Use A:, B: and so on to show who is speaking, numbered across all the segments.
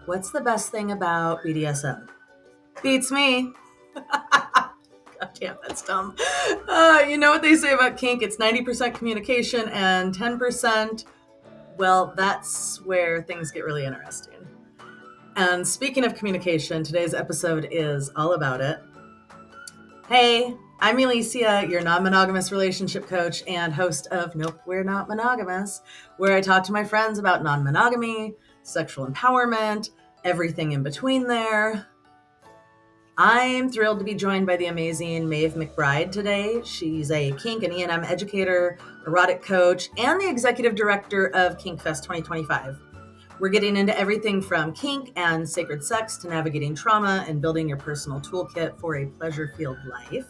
A: What's the best thing about BDSM? Beats me. God damn, that's dumb. You know what they say about kink? It's 90% communication and 10%, well, that's where things get really interesting. And speaking of communication, today's episode is all about it. Hey, I'm Alicia, your non-monogamous relationship coach and host of Nope, We're Not Monogamous, where I talk to my friends about non-monogamy, sexual empowerment, everything in between there. I'm thrilled to be joined by the amazing Maeve McBride today. She's a kink and ENM educator, erotic coach, and the executive director of Kinkfest 2025. We're getting into everything from kink and sacred sex to navigating trauma and building your personal toolkit for a pleasure-filled life.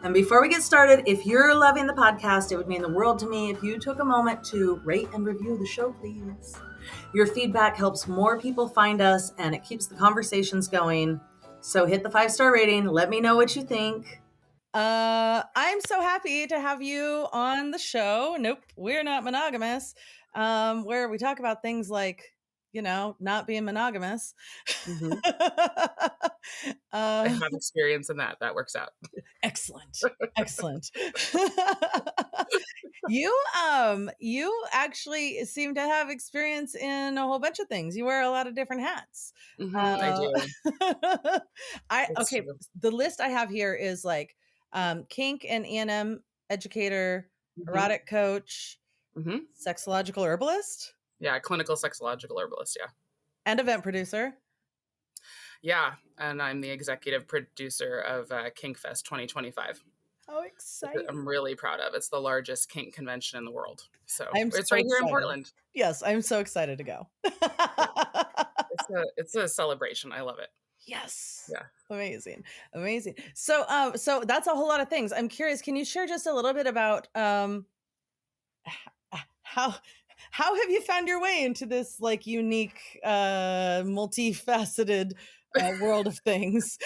A: And before we get started, if you're loving the podcast, it would mean the world to me if you took a moment to rate and review the show, please. Your feedback helps more people find us, and it keeps the conversations going. So hit the 5-star rating. Let me know what you think. I'm so happy to have you on the show. Nope, we're not monogamous. Where we talk about things like, not being monogamous.
B: Mm-hmm. I have experience in that. That works out.
A: Excellent. You actually seem to have experience in a whole bunch of things. You wear a lot of different hats.
B: I do.
A: Okay. The list I have here is like kink and ENM educator, erotic coach, sexological herbalist.
B: Yeah, clinical sexological herbalist. Yeah.
A: And event producer.
B: Yeah, and I'm the executive producer of Kinkfest 2025.
A: How exciting.
B: I'm really proud of. It's the largest kink convention in the world. So it's
A: so
B: right here
A: excited.
B: in Portland.
A: Yes, I'm so excited to go.
B: It's a celebration. I love it.
A: Yes.
B: Yeah.
A: Amazing. So that's a whole lot of things. I'm curious, can you share just a little bit about how have you found your way into this like unique multifaceted world of things?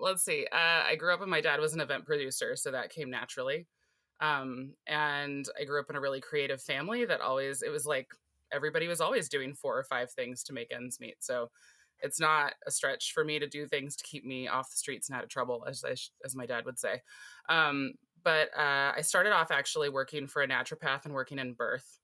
B: Let's see. I grew up and my dad was an event producer, so that came naturally. And I grew up in a really creative family that it was like everybody was always doing 4 or 5 things to make ends meet. So it's not a stretch for me to do things to keep me off the streets and out of trouble, as my dad would say. But I started off actually working for a naturopath and working in birth.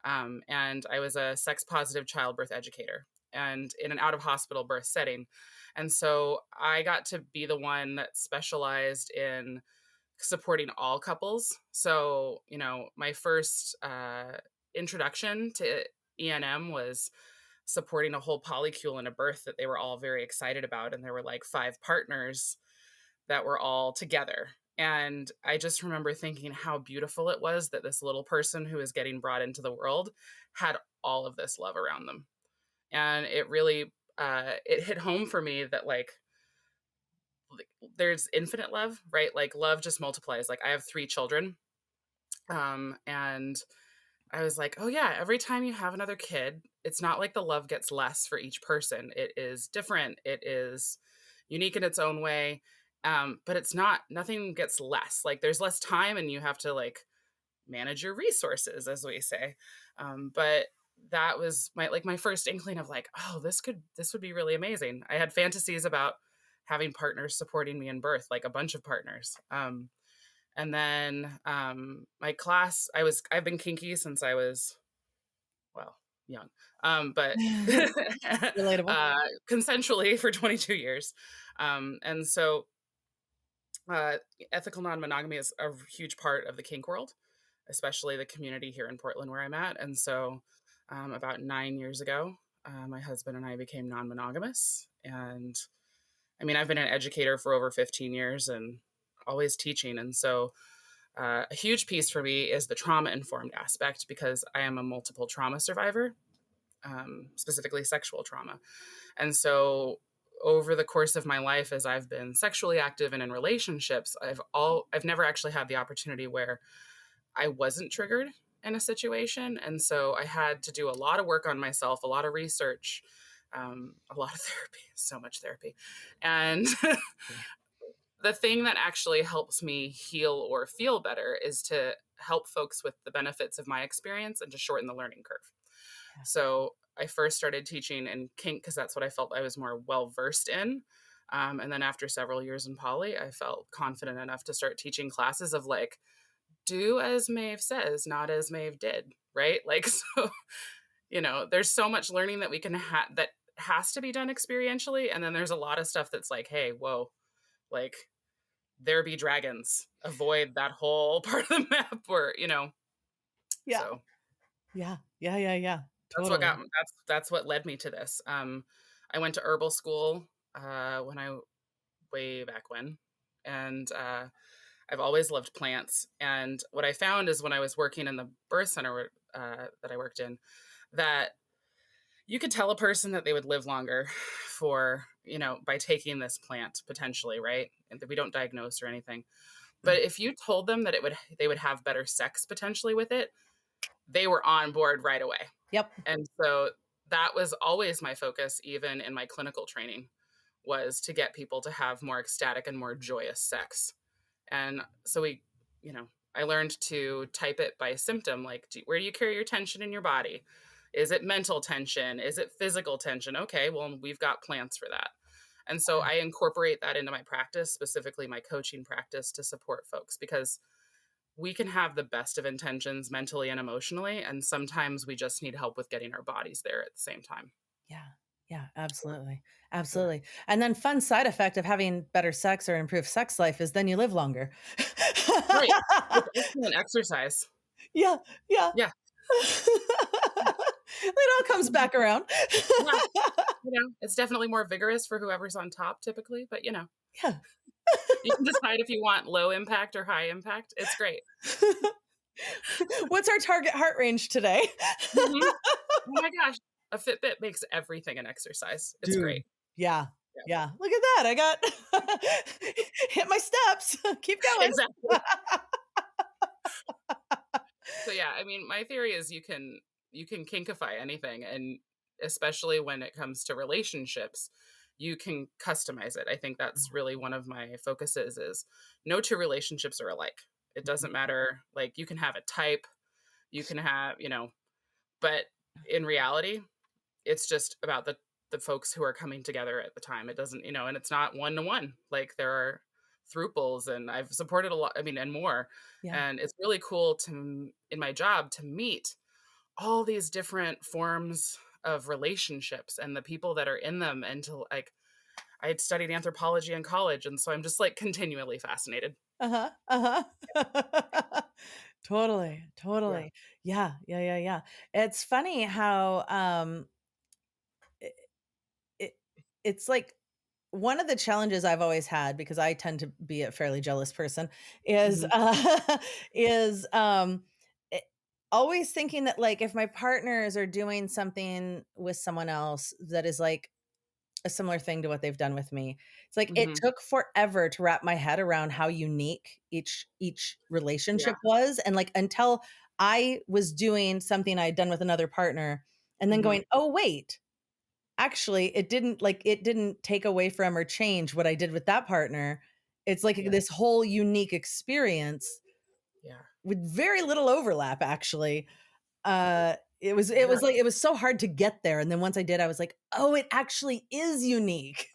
B: And I was a sex positive childbirth educator and in an out of hospital birth setting. And so I got to be the one that specialized in supporting all couples. So, my first introduction to ENM was supporting a whole polycule in a birth that they were all very excited about. And there were like 5 partners that were all together. And I just remember thinking how beautiful it was that this little person who is getting brought into the world had all of this love around them. And it really, it hit home for me that like, there's infinite love, right? Like love just multiplies. Like I have 3 children. And I was like, oh yeah, every time you have another kid, it's not like the love gets less for each person. It is different. It is unique in its own way. But nothing gets less. Like there's less time and you have to like manage your resources, as we say. But that was my first inkling of like, oh, this would be really amazing. I had fantasies about having partners supporting me in birth, like a bunch of partners. And then my class, I've been kinky since I was, young, but
A: Relatable.
B: Consensually for 22 years. And so ethical non-monogamy is a huge part of the kink world, especially the community here in Portland where I'm at. And so about 9 years ago, my husband and I became non-monogamous. And I mean, I've been an educator for over 15 years and always teaching. And so a huge piece for me is the trauma-informed aspect because I am a multiple trauma survivor, specifically sexual trauma. And so over the course of my life, as I've been sexually active and in relationships, I've never actually had the opportunity where I wasn't triggered in a situation. And so I had to do a lot of work on myself, a lot of research, a lot of therapy, so much therapy. And the thing that actually helps me heal or feel better is to help folks with the benefits of my experience and to shorten the learning curve. So I first started teaching in kink because that's what I felt I was more well versed in. And then after several years in poly, I felt confident enough to start teaching classes of like, do as Maeve says, not as Maeve did, right? Like, so, there's so much learning that we can that has to be done experientially. And then there's a lot of stuff that's like, hey, whoa, like there be dragons, avoid that whole part of the map where,
A: Yeah.
B: so
A: Yeah. Yeah. Yeah. Yeah.
B: that's what
A: Totally.
B: that's what led me to this. I went to herbal school when I way back when, and I've always loved plants. And what I found is when I was working in the birth center that I worked in, that you could tell a person that they would live longer for, by taking this plant potentially, right? And that we don't diagnose or anything. But if you told them that they would have better sex potentially with it, they were on board right away.
A: Yep.
B: And so that was always my focus, even in my clinical training, was to get people to have more ecstatic and more joyous sex. And so I learned to type it by symptom, like where do you carry your tension in your body? Is it mental tension? Is it physical tension? Okay, well, we've got plants for that. And so I incorporate that into my practice, specifically my coaching practice, to support folks, because we can have the best of intentions mentally and emotionally, and sometimes we just need help with getting our bodies there at the same time.
A: Yeah. Yeah, absolutely.
B: Yeah.
A: Absolutely. And then fun side effect of having better sex or improved sex life is then you live longer.
B: Right. It's excellent exercise.
A: Yeah. Yeah.
B: Yeah.
A: It all comes back around.
B: Yeah. It's definitely more vigorous for whoever's on top typically, but
A: Yeah.
B: you can decide if you want low impact or high impact. It's great.
A: What's our target heart range today?
B: Mhm. Oh my gosh. A Fitbit makes everything an exercise. It's
A: Dude.
B: great.
A: Yeah.
B: Yeah.
A: Yeah. Look at that. I got hit my steps. Keep going.
B: Exactly. So yeah, I mean, my theory is you can kinkify anything, and especially when it comes to relationships, you can customize it. I think that's really one of my focuses is no two relationships are alike. It doesn't matter, like you can have a type, you can have, but in reality, it's just about the folks who are coming together at the time. It doesn't, and it's not one to one. Like there are thruples, and I've supported a lot, I mean, and more.
A: Yeah.
B: And it's really cool in my job to meet all these different forms of relationships and the people that are in them. And to like, I had studied anthropology in college, and so I'm just like continually fascinated.
A: Uh-huh. Uh-huh. Totally.
B: Yeah.
A: Totally. Yeah. Yeah. Yeah. Yeah. It's funny how it, it it's like one of the challenges I've always had, because I tend to be a fairly jealous person, is
B: Mhm.
A: is it- always thinking that like if my partners are doing something with someone else that is like a similar thing to what they've done with me, it's like it
B: Mhm.
A: took forever to wrap my head around how unique each
B: Yeah.
A: relationship was, and like until I was doing something I had done with another partner, and then
B: Mhm.
A: going, oh wait, actually, it didn't take away from or change what I did with that partner. It's like
B: Yeah.
A: this whole unique experience
B: Yeah.
A: with very little overlap, actually. It
B: Yeah.
A: was like it was so hard to get there, and then once I did, I was like, "Oh, it actually is unique."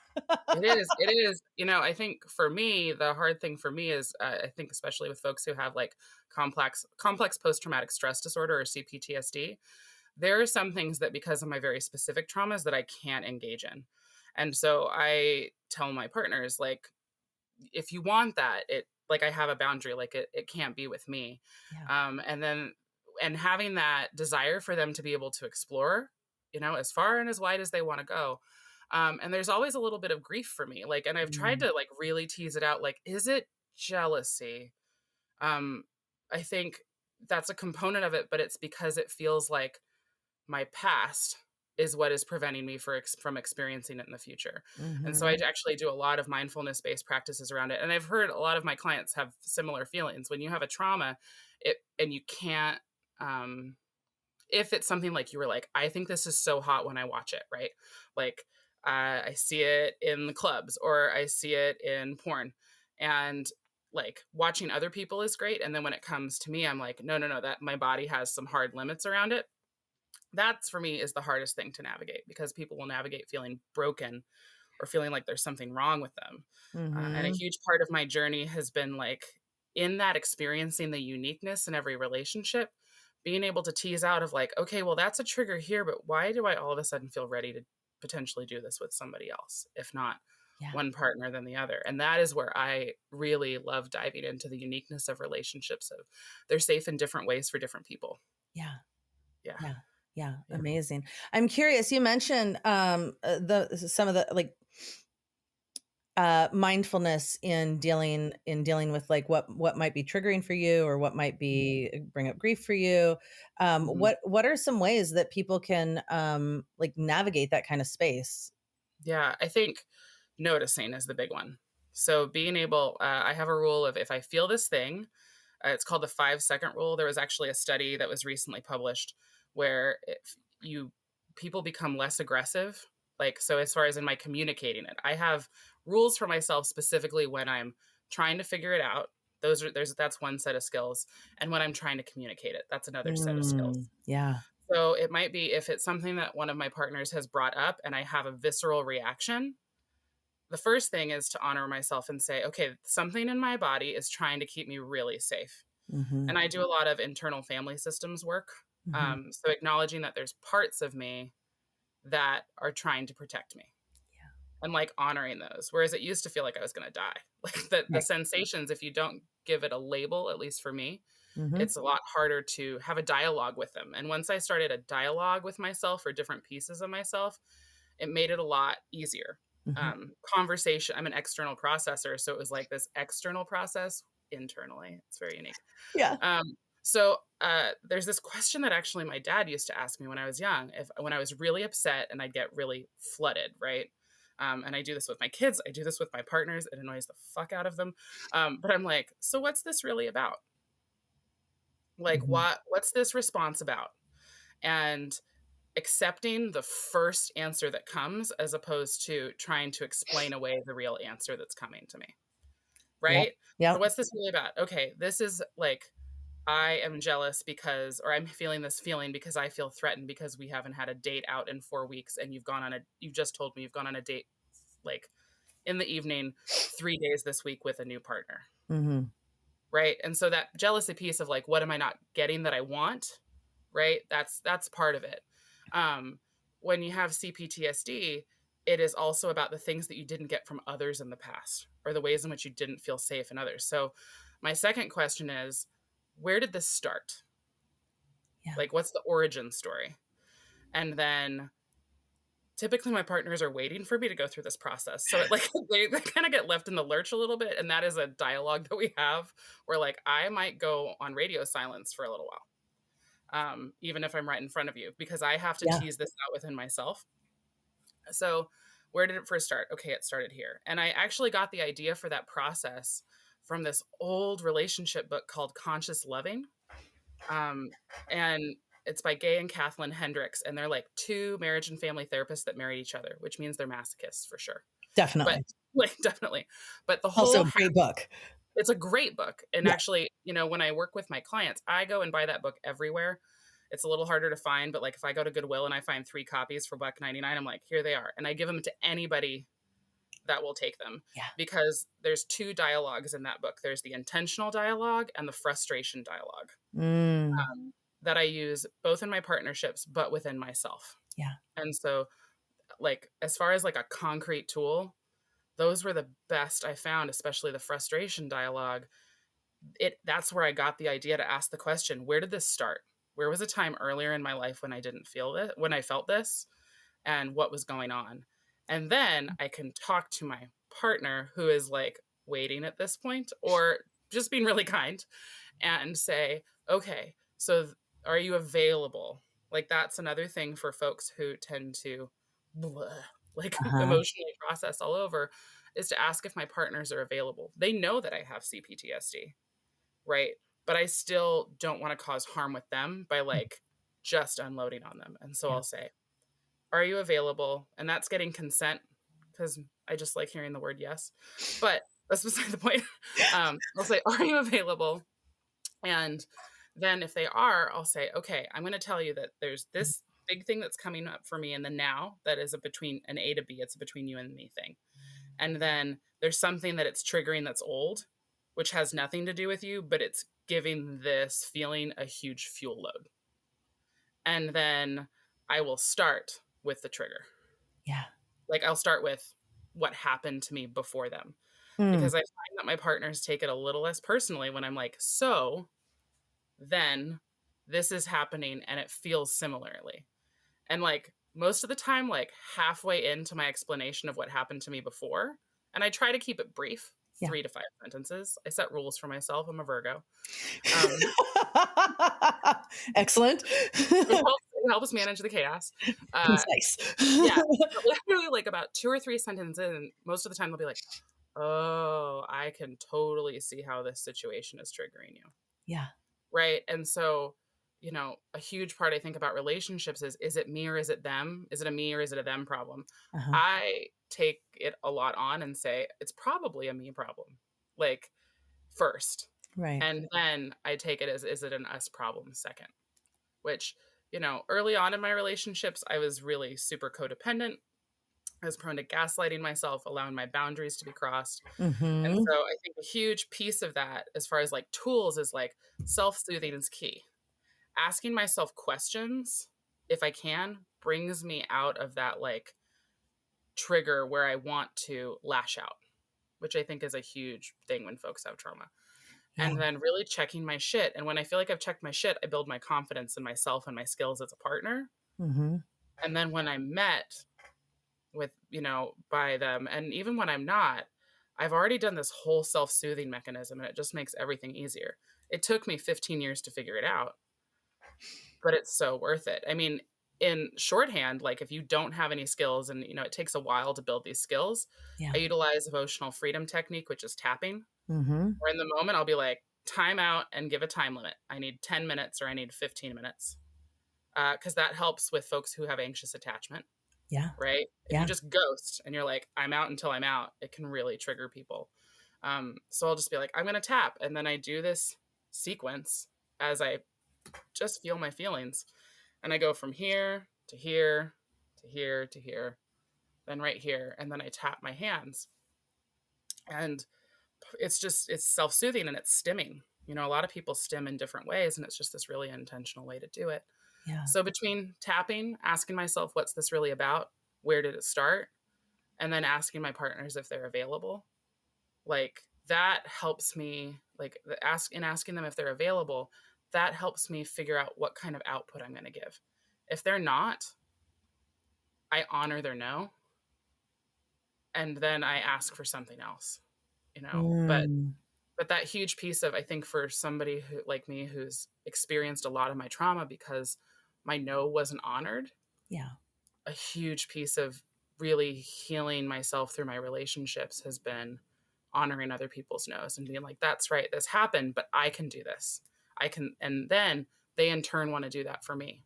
B: It is. It is. I think for me, the hard thing for me is, I think especially with folks who have like complex post traumatic stress disorder or CPTSD, there are some things that because of my very specific traumas that I can't engage in, and so I tell my partners like, if you want that, it like I have a boundary, like it can't be with me,
A: Yeah.
B: and having that desire for them to be able to explore, as far and as wide as they want to go. And there's always a little bit of grief for me. Like, and I've tried
A: Mm.
B: to like really tease it out. Like, is it jealousy? Um, I think that's a component of it, but it's because it feels like my past is what is preventing me from experiencing it in the future. And so I
A: Mhm.
B: actually do a lot of mindfulness based practices around it. And I've heard a lot of my clients have similar feelings when you have a trauma, and you can't, um, if it's something like you were like, I think this is so hot when I watch it, right? Like, I see it in the clubs or I see it in porn. And like watching other people is great. And then when it comes to me, I'm like, no, no, no, that my body has some hard limits around it. That's for me is the hardest thing to navigate, because people will navigate feeling broken or feeling like there's something wrong with them. And a
A: Mm-hmm.
B: huge part of my journey has been like in that experiencing the uniqueness in every relationship, being able to tease out of like, okay, well, that's a trigger here, but why do I all of a sudden feel ready to potentially do this with somebody else, if not
A: Yeah.
B: one partner than the other? And that is where I really love diving into the uniqueness of relationships. Of they're safe in different ways for different people.
A: Yeah.
B: Yeah.
A: Yeah. Yeah.
B: Yeah.
A: Amazing. I'm curious. You mentioned some of the like mindfulness in dealing with like what might be triggering for you or what might be bring up grief for you.
B: Mhm.
A: What are some ways that people can like navigate that kind of space?
B: Yeah, I think noticing is the big one. So being able, I have a rule of if I feel this thing, it's called the 5 second rule. There was actually a study that was recently published where if you people become less aggressive. Like, so as far as in my communicating it, I have rules for myself specifically when I'm trying to figure it out. That's one set of skills. And when I'm trying to communicate it, that's another set of skills.
A: Yeah.
B: So it might be if it's something that one of my partners has brought up and I have a visceral reaction, the first thing is to honor myself and say, okay, something in my body is trying to keep me really safe.
A: Mm-hmm.
B: And I do a lot of internal family systems work.
A: Mm-hmm.
B: So acknowledging that there's parts of me that are trying to protect me and like honoring those. Whereas it used to feel like I was going to die. Like the
A: Right.
B: sensations, if you don't give it a label, at least for me,
A: Mm-hmm.
B: it's a lot harder to have a dialogue with them. And once I started a dialogue with myself or different pieces of myself, it made it a lot easier.
A: Mm-hmm.
B: Conversation, I'm an external processor. So it was like this external process internally. It's very unique.
A: Yeah.
B: There's this question that actually my dad used to ask me when I was young, if when I was really upset and I'd get really flooded, right? And I do this with my kids. I do this with my partners. It annoys the fuck out of them. But I'm like, so what's this really about? Like,
A: Mm-hmm.
B: what's this response about? And accepting the first answer that comes as opposed to trying to explain away the real answer that's coming to me.
A: Yep.
B: Right? So
A: Yep.
B: what's this really about? Okay, this is like I am jealous because, or I'm feeling this feeling because I feel threatened because we haven't had a date out in 4 weeks and you just told me you've gone on a date like in the evening 3 days this week with a new partner.
A: Mm-hmm.
B: Right. And so that jealousy piece of like, what am I not getting that I want? Right. That's part of it. Um, when you have CPTSD, it is also about the things that you didn't get from others in the past or the ways in which you didn't feel safe in others. So my second question is, where did this start?
A: Yeah.
B: Like, what's the origin story? And then typically my partners are waiting for me to go through this process. So it like they kind of get left in the lurch a little bit. And that is a dialogue that we have where like I might go on radio silence for a little while. Even if I'm right in front of you, because I have to
A: Yeah.
B: tease this out within myself. So where did it first start? Okay, it started here. And I actually got the idea for that process from this old relationship book called Conscious Loving. Um, and it's by Gay and Kathleen Hendricks. And they're like two marriage and family therapists that married each other, which means they're masochists for sure. But
A: Definitely.
B: like, definitely. But the
A: Also
B: whole,
A: a great book.
B: it's a great book. And
A: Yeah.
B: actually, when I work with my clients, I go and buy that book everywhere. It's a little harder to find, but like if I go to Goodwill and I find 3 copies for $1.99, I'm like, here they are. And I give them to anybody that will take them
A: Yeah.
B: because there's 2 dialogues in that book. There's the intentional dialogue and the frustration dialogue
A: Mm.
B: that I use both in my partnerships, but within myself.
A: Yeah.
B: And so like, as far as like a concrete tool, those were the best I found, especially the frustration dialogue. That's where I got the idea to ask the question, where did this start? Where was a time earlier in my life when I didn't feel it, when I felt this, and what was going on? And then I can talk to my partner who is like waiting at this point or just being really kind and say, okay, so are you available? Like that's another thing for folks who tend to blah, like
A: Uh-huh.
B: emotionally process all over is to ask if my partners are available. They know that I have CPTSD, right? But I still don't want to cause harm with them by like just unloading on them. And so
A: Yeah.
B: I'll say, are you available? And that's getting consent because I just like hearing the word yes. But that's beside the point. I'll say, are you available? And then if they are, I'll say, okay, I'm going to tell you that there's this big thing that's coming up for me in the now that is a between an A to B, it's a between you and me thing. And then there's something that it's triggering that's old, which has nothing to do with you, but it's giving this feeling a huge fuel load. And then I will start with the trigger.
A: Yeah.
B: Like I'll start with what happened to me before them.
A: Mm.
B: Because I find that my partners take it a little less personally when I'm like, so then this is happening and it feels similarly. And like most of the time, like halfway into my explanation of what happened to me before, and I try to keep it brief,
A: Yeah.
B: 3 to 5 sentences. I set rules for myself. I'm a Virgo. Um,
A: Excellent.
B: it helps manage the chaos.
A: Concise.
B: Yeah, but literally like about 2 or 3 sentences in, and most of the time they'll be like, oh, I can totally see how this situation is triggering you.
A: Yeah.
B: Right. And so, you know, a huge part I think about relationships is it me or is it them? Is it a me or is it a them problem?
A: Uh-huh.
B: I take it a lot on and say it's probably a me problem, like first.
A: Right.
B: And then I take it as, is it an us problem second? Which, you know, early on in my relationships, I was really super codependent. I was prone to gaslighting myself, allowing my boundaries to be crossed. And
A: Mm-hmm.
B: so I think a huge piece of that, as far as like tools, is like self-soothing is key. Asking myself questions, if I can, brings me out of that like trigger where I want to lash out, which I think is a huge thing when folks have trauma.
A: Yeah.
B: And then really checking my shit. And when I feel like I've checked my shit, I build my confidence in myself and my skills as a partner.
A: Mm-hmm.
B: And then when I'm met with, you know, by them, and even when I'm not, I've already done this whole self-soothing mechanism and it just makes everything easier. It took me 15 years to figure it out, but it's so worth it. I mean, in shorthand, like if you don't have any skills and, you know, it takes a while to build these skills,
A: Yeah.
B: I utilize emotional freedom technique, which is tapping.
A: Mm-hmm.
B: Where in the moment, I'll be like, time out and give a time limit. I need 10 minutes or I need 15 minutes. Because that helps with folks who have anxious attachment.
A: Yeah.
B: Right? If
A: Yeah.
B: you just ghost and you're like, I'm out until I'm out, it can really trigger people. So I'll just be like, I'm going to tap. And then I do this sequence as I just feel my feelings. And I go from here to here to here to here, then right here. And then I tap my hands. And it's self-soothing and it's stimming. You know, a lot of people stim in different ways, and it's just this really intentional way to do it.
A: Yeah.
B: So between tapping, asking myself, what's this really about? Where did it start? And then asking my partners if they're available. Like that helps me, like asking them if they're available, that helps me figure out what kind of output I'm going to give. If they're not, I honor their no. And then I ask for something else, you know, but that huge piece of, I think for somebody who like me, who's experienced a lot of my trauma because my no wasn't honored.
A: Yeah.
B: A huge piece of really healing myself through my relationships has been honoring other people's no's and being like, that's right, this happened, but I can do this. I can. And then they in turn want to do that for me.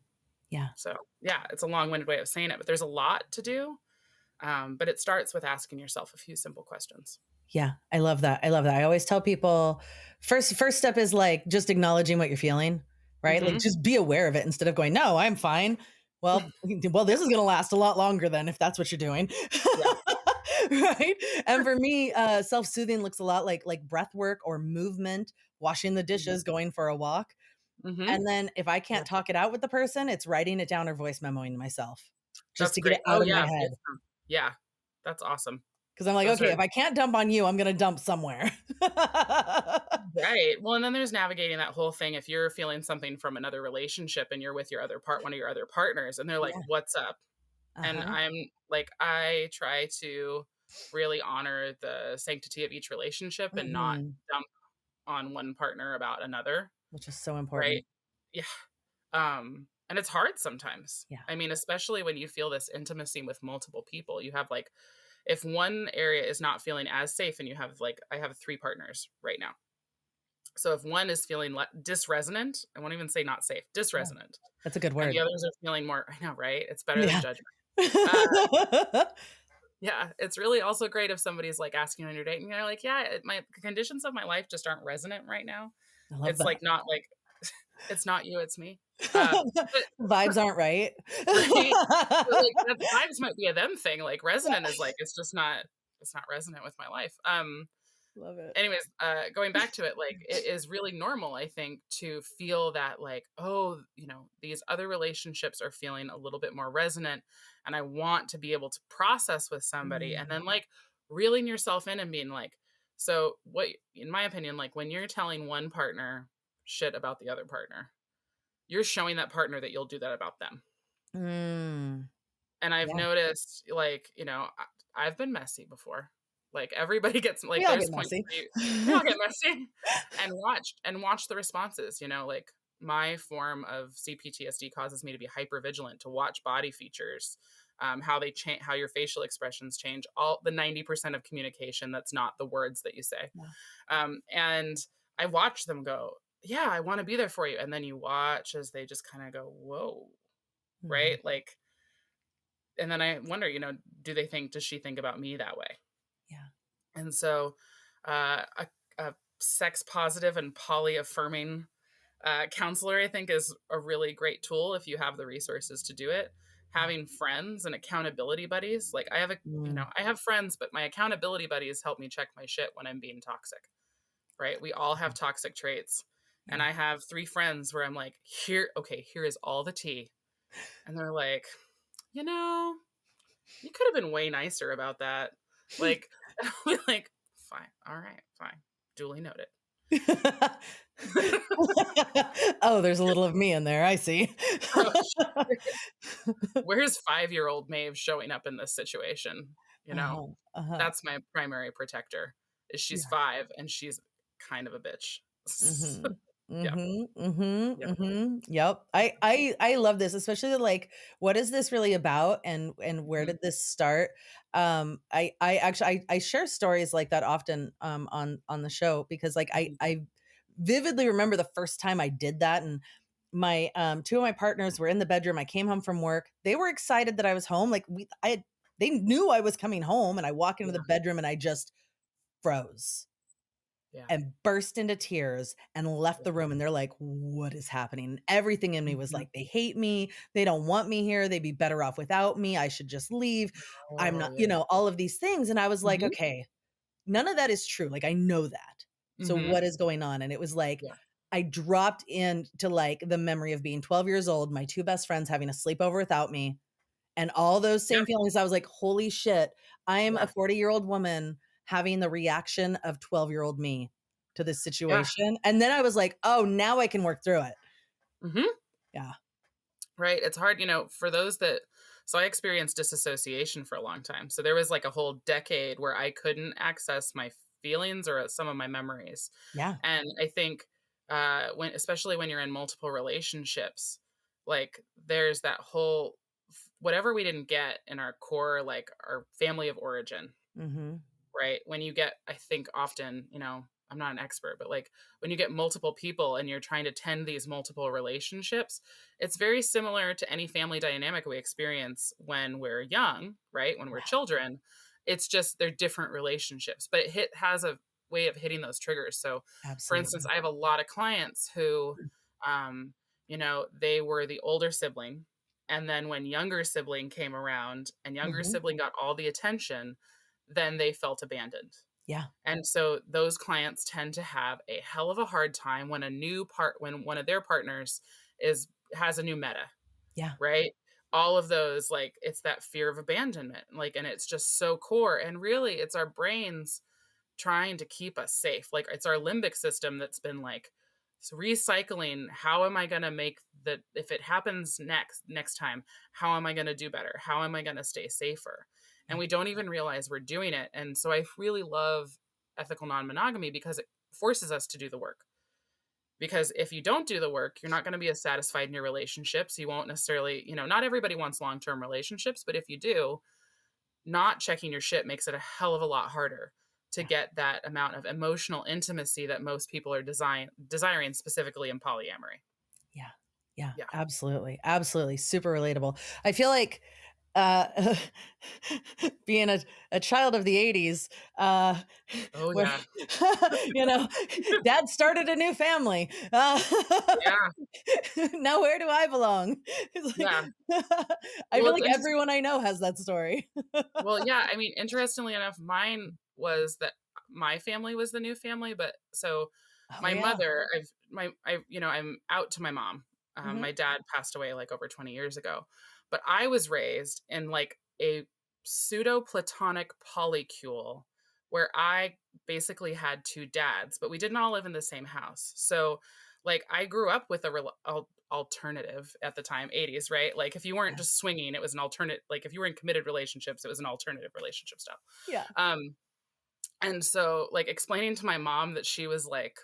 A: Yeah.
B: So yeah, it's a long-winded way of saying it, but there's a lot to do. But it starts with asking yourself a few simple questions.
A: Yeah. I love that. I always tell people first step is like just acknowledging what you're feeling, right?
B: Mm-hmm.
A: Like just be aware of it instead of going, no, I'm fine. Well, this is going to last a lot longer then if that's what you're doing.
B: Yeah.
A: Right. And for me, self-soothing looks a lot like breath work or movement, washing the dishes, going for a walk.
B: Mm-hmm.
A: And then if I can't talk it out with the person, it's writing it down or voice memoing myself just
B: That's
A: to
B: great.
A: get it out of my head.
B: Yeah. That's awesome.
A: Because I'm like, okay, if I can't dump on you, I'm going to dump somewhere.
B: Right. Well, and then there's navigating that whole thing. If you're feeling something from another relationship and you're with one of your other partners, and they're like, what's up? And I'm like, I try to really honor the sanctity of each relationship and not dump on one partner about another.
A: Which is so important.
B: Right. Yeah. And it's hard sometimes.
A: Yeah.
B: I mean, especially when you feel this intimacy with multiple people, you have like, if one area is not feeling as safe, and you have like, I have 3 partners right now. So if one is feeling disresonant, I won't even say not safe, disresonant.
A: Yeah. That's a good word.
B: And the others are feeling more, I know, right? It's better than judgment. Yeah. It's really also great if somebody's like asking on your date and you're like, yeah, my conditions of my life just aren't resonant right now. It's that. Like, not like, It's not you, it's me. But
A: Vibes aren't right.
B: right? But, like, that vibes might be a them thing, like, resonant is, like, it's not resonant with my life.
A: Love it.
B: Anyways, going back to it, like, it is really normal, I think, to feel that, like, "Oh, these other relationships are feeling a little bit more resonant, and I want to be able to process with somebody," and
A: Mm,
B: then, like, reeling yourself in and being like so what in my opinion, like, when you're telling one partner shit about the other partner, you're showing that partner that you'll do that about them.
A: mm,
B: And I've
A: yeah.
B: noticed, like, I've been messy before. Like, everybody gets
A: We
B: like,
A: all
B: there's
A: get
B: points
A: messy.
B: where we all get messy and watch the responses, like, my form of CPTSD causes me to be hyper vigilant, to watch body features, how they change, how your facial expressions change, all the 90% of communication that's not the words that you say.
A: Yeah.
B: And I watch them go, "Yeah, I wanna be there for you," and then you watch as they just kinda go, "Whoa,"
A: Mhm.
B: right? Like, and then I wonder, does she think about me that way?
A: Yeah.
B: And so, a sex positive and poly affirming counselor, I think, is a really great tool if you have the resources to do it.
A: Yeah.
B: Having friends and accountability buddies, like
A: Mm,
B: I have friends, but my accountability buddies help me check my shit when I'm being toxic. Right? We all have toxic traits, and
A: yeah.
B: I have 3 friends where I'm like, here is all the tea, and they're like, you know, you could have been way nicer about that. Like, I'll be like, fine, all right, fine, duly noted.
A: Oh, there's a little of me in there, I see.
B: Oh, where's 5-year-old Maeve showing up in this situation? You know,
A: Uh-huh, uh-huh.
B: that's my primary protector. Is she's
A: Yeah.
B: 5 and she's kind of a bitch.
A: Mhm.
B: Yeah,
A: Mhm, mhm,
B: yeah.
A: mhm. Yep. I love this, especially, like, what is this really about, and where
B: Mhm,
A: did this start? I actually I share stories like that often, on the show because, like,
B: mhm.
A: I vividly remember the first time I did that, and my, 2 of my partners were in the bedroom. I came home from work. They were excited that I was home, like, they knew I was coming home, and I walk into the
B: Yeah,
A: bedroom, and I just froze
B: yeah,
A: and burst into tears and left
B: yeah.
A: the room, and they're like, "What is happening?" And everything in me was
B: Mhm.
A: like, "They hate me. They don't want me here. They'd be better off without me. I should just leave. I'm
B: Oh,
A: not,"
B: yeah.
A: all of these things, and I was like,
B: Mhm,
A: "Okay, none of that is true, like, I know that. So
B: mhm.
A: what is going on?" And it was like,
B: Yeah,
A: I dropped into, like, the memory of being 12 years old, my 2 best friends having a sleepover without me, and all those
B: yeah,
A: same feelings. I was like, "Holy shit, I am a
B: yeah,
A: 40-year-old woman having the reaction of 12-year-old me to this
B: yeah.
A: situation." And then I was like, "Oh, now I can work through it."
B: Mhm.
A: Yeah.
B: Right, it's hard, for those that so I experienced disassociation for a long time. So there was, like, a whole decade where I couldn't access my feelings or some of my memories.
A: Yeah.
B: And I think, when especially when you're in multiple relationships, like, there's that whole whatever we didn't get in our core, like, our family of origin,
A: Mhm.
B: right? When you get I think often, I'm not an expert, but, like, when you get multiple people and you're trying to tend these multiple relationships, it's very similar to any family dynamic we experience when we're young, right? When we're
A: Yeah,
B: children. It's just they're different relationships, but it has a way of hitting those triggers. So, for instance,
A: absolutely.
B: I have a lot of clients who, they were the older sibling. And then when younger sibling came around and younger
A: Mhm.
B: sibling got all the attention, then they felt abandoned.
A: Yeah.
B: And so those clients tend to have a hell of a hard time when when one of their partners is has a new meta,
A: Yeah.
B: right? All of those, like, it's that fear of abandonment, like, and it's just so core. And really, it's our brains trying to keep us safe. Like, it's our limbic system that's been like recycling. How am I going to make that if it happens next time? How am I going to do better? How am I going to stay safer? And
A: Yeah.
B: we don't even realize we're doing it. And so I really love ethical non-monogamy because it forces us to do the work. Because if you don't do the work, you're not going to be as satisfied in your relationships. You won't necessarily, not everybody wants long-term relationships, but if you do, not checking your shit makes it a hell of a lot harder to
A: Yeah.
B: get that amount of emotional intimacy that most people are desiring, specifically in polyamory.
A: Yeah. Yeah.
B: Yeah.
A: Absolutely. Absolutely. Super relatable. I feel like, uh, being a child of the 80s,
B: Oh,
A: where,
B: yeah.
A: dad started a new family.
B: Yeah.
A: Now where do I belong? It's
B: Yeah.
A: I feel
B: Well, it's
A: like
B: interesting.
A: everyone I know has that story.
B: Well, yeah, I mean, interestingly enough, mine was that my family was the new family, but so
A: Oh,
B: my
A: yeah.
B: mother, I'm out to my mom.
A: Mhm.
B: My dad passed away like over 20 years ago, but I was raised in like a pseudo platonic polycule where I basically had two dads, but we didn't all live in the same house. So, like, I grew up with a alternative at the time, 80s, right? Like, if you weren't
A: Yeah.
B: just swinging, it was an alternate. Like, if you were in committed relationships, it was an alternative relationship stuff.
A: Yeah.
B: Um, and so, like, explaining to my mom that she was like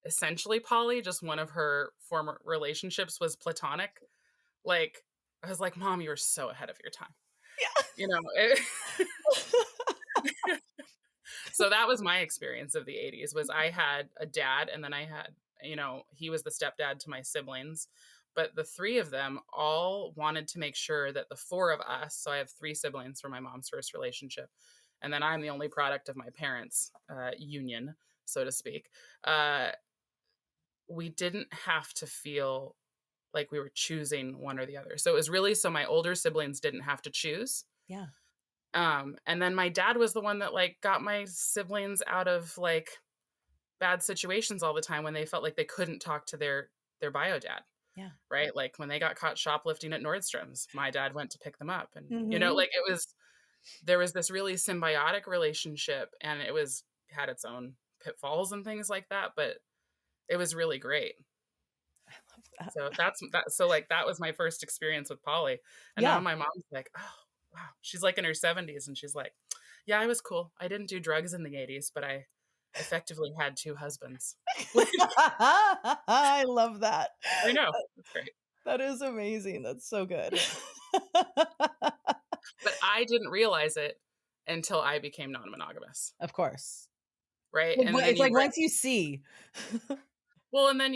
B: essentially poly, just one of her former relationships was platonic. Like, I was like, Mom, you were so ahead of your time.
A: Yeah.
B: You know, so that was my experience of the 80s was I had a dad and then I had, he was the stepdad to my siblings, but the three of them all wanted to make sure that the four of us, so I have three siblings from my mom's first relationship, and then I'm the only product of my parents' union, so to speak. Uh, we didn't have to feel like we were choosing one or the other. So it was really so my older siblings didn't have to choose.
A: Yeah.
B: And then my dad was the one that like got my siblings out of like bad situations all the time when they felt like they couldn't talk to their bio dad,
A: Yeah.
B: right? Like when they got caught shoplifting at Nordstrom's, my dad went to pick them up, and
A: Mhm.
B: like there was this really symbiotic relationship, and it was had its own pitfalls and things like that, but it was really great.
A: Uh,
B: So so like that was my first experience with poly, and now
A: Yeah.
B: my mom's like, oh wow, she's like in her 70s, and she's like, yeah, I was cool. I didn't do drugs in the 80s, but I effectively had two husbands.
A: I love that.
B: I know. That's great.
A: That is amazing. That's so good.
B: But I didn't realize it until I became non-monogamous,
A: Of course.
B: right?
A: Like,
B: And then
A: it's
B: you
A: like once you see.
B: well, and then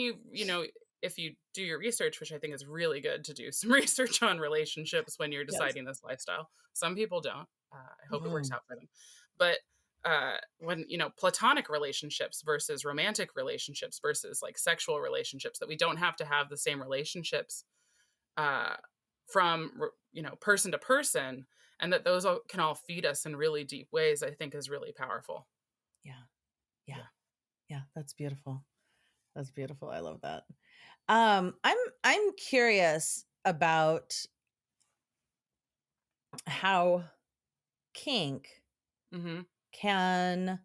B: if you do your research, which I think is really good to do some research on relationships when you're
A: Yes.
B: deciding this lifestyle. Some people don't. I hope it works
A: Mm.
B: out for them. But when, platonic relationships versus romantic relationships versus like sexual relationships, that we don't have to have the same relationships uh, person to person, and that those can all feed us in really deep ways, I think is really powerful.
A: Yeah. Yeah.
B: Yeah.
A: Yeah. That's beautiful. That's beautiful. I love that. I'm curious about how kink
B: Hmm.
A: can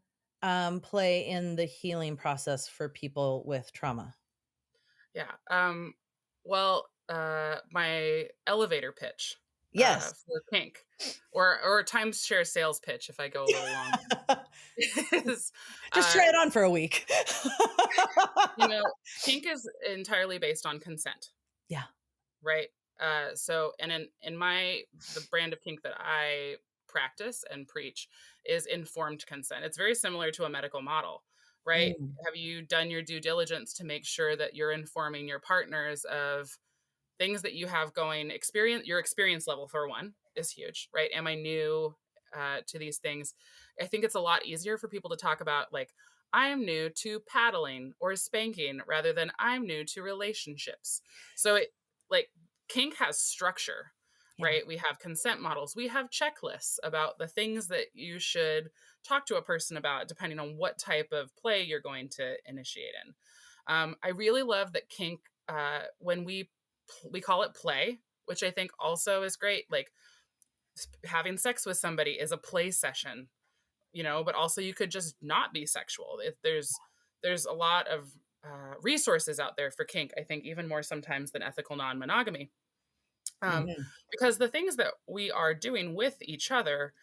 A: play in the healing process for people with trauma.
B: Yeah. My elevator pitch
A: Yes.
B: for Kink, or timeshare sales pitch if I go a little long, is
A: Just
B: uh,
A: try it on for a week.
B: Kink is entirely based on consent,
A: Yeah.
B: right? So, and in the brand of kink that I practice and preach is informed consent. It's very similar to a medical model, right?
A: Mm.
B: Have you done your due diligence to make sure that you're informing your partners of things that you have going? Your experience level, for one, is huge, right? Am I new to these things? I think it's a lot easier for people to talk about like, I'm new to paddling or spanking rather than I'm new to relationships. So it like kink has structure,
A: Yeah.
B: right? We have consent models, we have checklists about the things that you should talk to a person about depending on what type of play you're going to initiate in. I really love that kink, when we call it play, which I think also is great. Like having sex with somebody is a play session, but also you could just not be sexual. If there's a lot of resources out there for kink, I think even more sometimes than ethical non-monogamy.
A: Mhm.
B: Because the things that we are doing with each other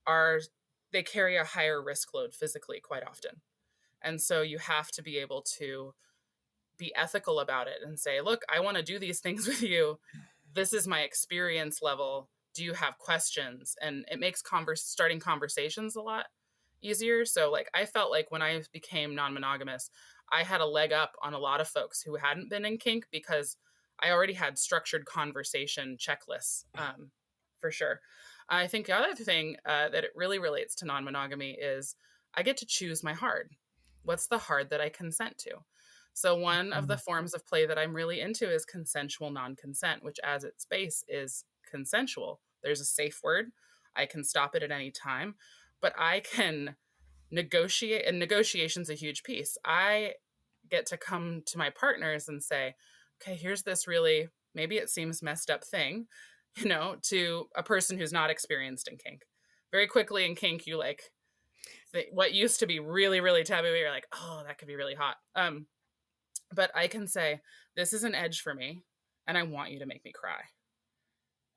B: are they carry a higher risk load physically quite often. And so you have to be able to be ethical about it and say, look, I want to do these things with you. This is my experience level. Do you have questions? And it makes starting conversations a lot easier. So like I felt like when I became non-monogamous, I had a leg up on a lot of folks who hadn't been in kink because I already had structured conversation checklists, for sure. I think the other thing that it really relates to non-monogamy is I get to choose my hard. What's the hard that I consent to? So one of the
A: Mm.
B: forms of play that I'm really into is consensual non-consent, which as its base is consensual. There's a safe word. I can stop it at any time, but I can negotiate, and negotiation's a huge piece. I get to come to my partners and say, okay, here's this really, maybe it seems messed up thing, to a person who's not experienced in kink. Very quickly in kink, you like what used to be really, really taboo. You're like, oh, that could be really hot. But I can say, this is an edge for me, and I want you to make me cry.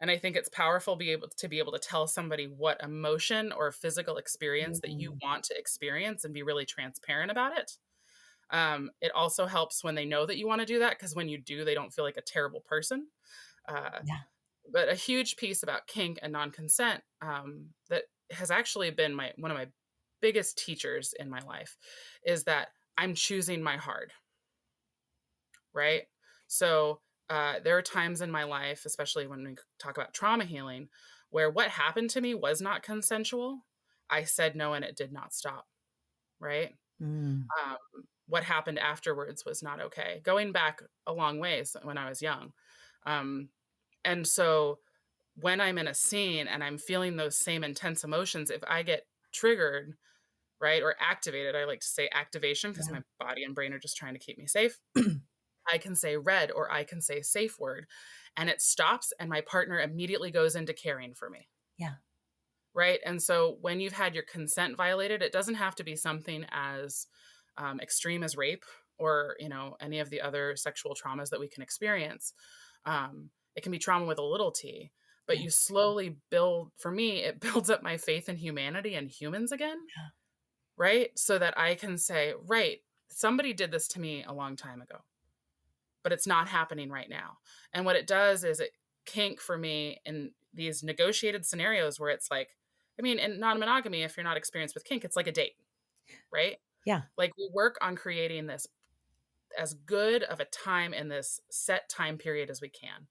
B: And I think it's powerful be able to tell somebody what emotion or physical experience that you
A: Mm.
B: want to experience and be really transparent about it. It also helps when they know that you want to do that, because when you do, they don't feel like a terrible person. Uh,
A: Yeah.
B: but a huge piece about kink and non-consent that has actually been one of my biggest teachers in my life is that I'm choosing my hard, right? So there are times in my life, especially when we talk about trauma healing, where what happened to me was not consensual. I said no and it did not stop, right?
A: Mm.
B: Um, what happened afterwards was not okay. Going back a long ways when I was young. Um, and so when I'm in a scene and I'm feeling those same intense emotions, if I get triggered, right, or activated, I like to say activation because
A: Yeah.
B: my body and brain are just trying to keep me safe. I can say red or I can say safe word, and it stops, and my partner immediately goes into caring for me.
A: Yeah.
B: Right. And so when you've had your consent violated, it doesn't have to be something as extreme as rape or, any of the other sexual traumas that we can experience. It can be trauma with a little t, but
A: Yeah.
B: you slowly build, for me, it builds up my faith in humanity and humans again.
A: Yeah.
B: Right. So that I can say, right, somebody did this to me a long time ago, but it's not happening right now. And what it does is it kink for me in these negotiated scenarios where it's like, I mean, in non-monogamy, if you're not experienced with kink, it's like a date, right?
A: Yeah.
B: Like we work on creating this as good of a time in this set time period as we can,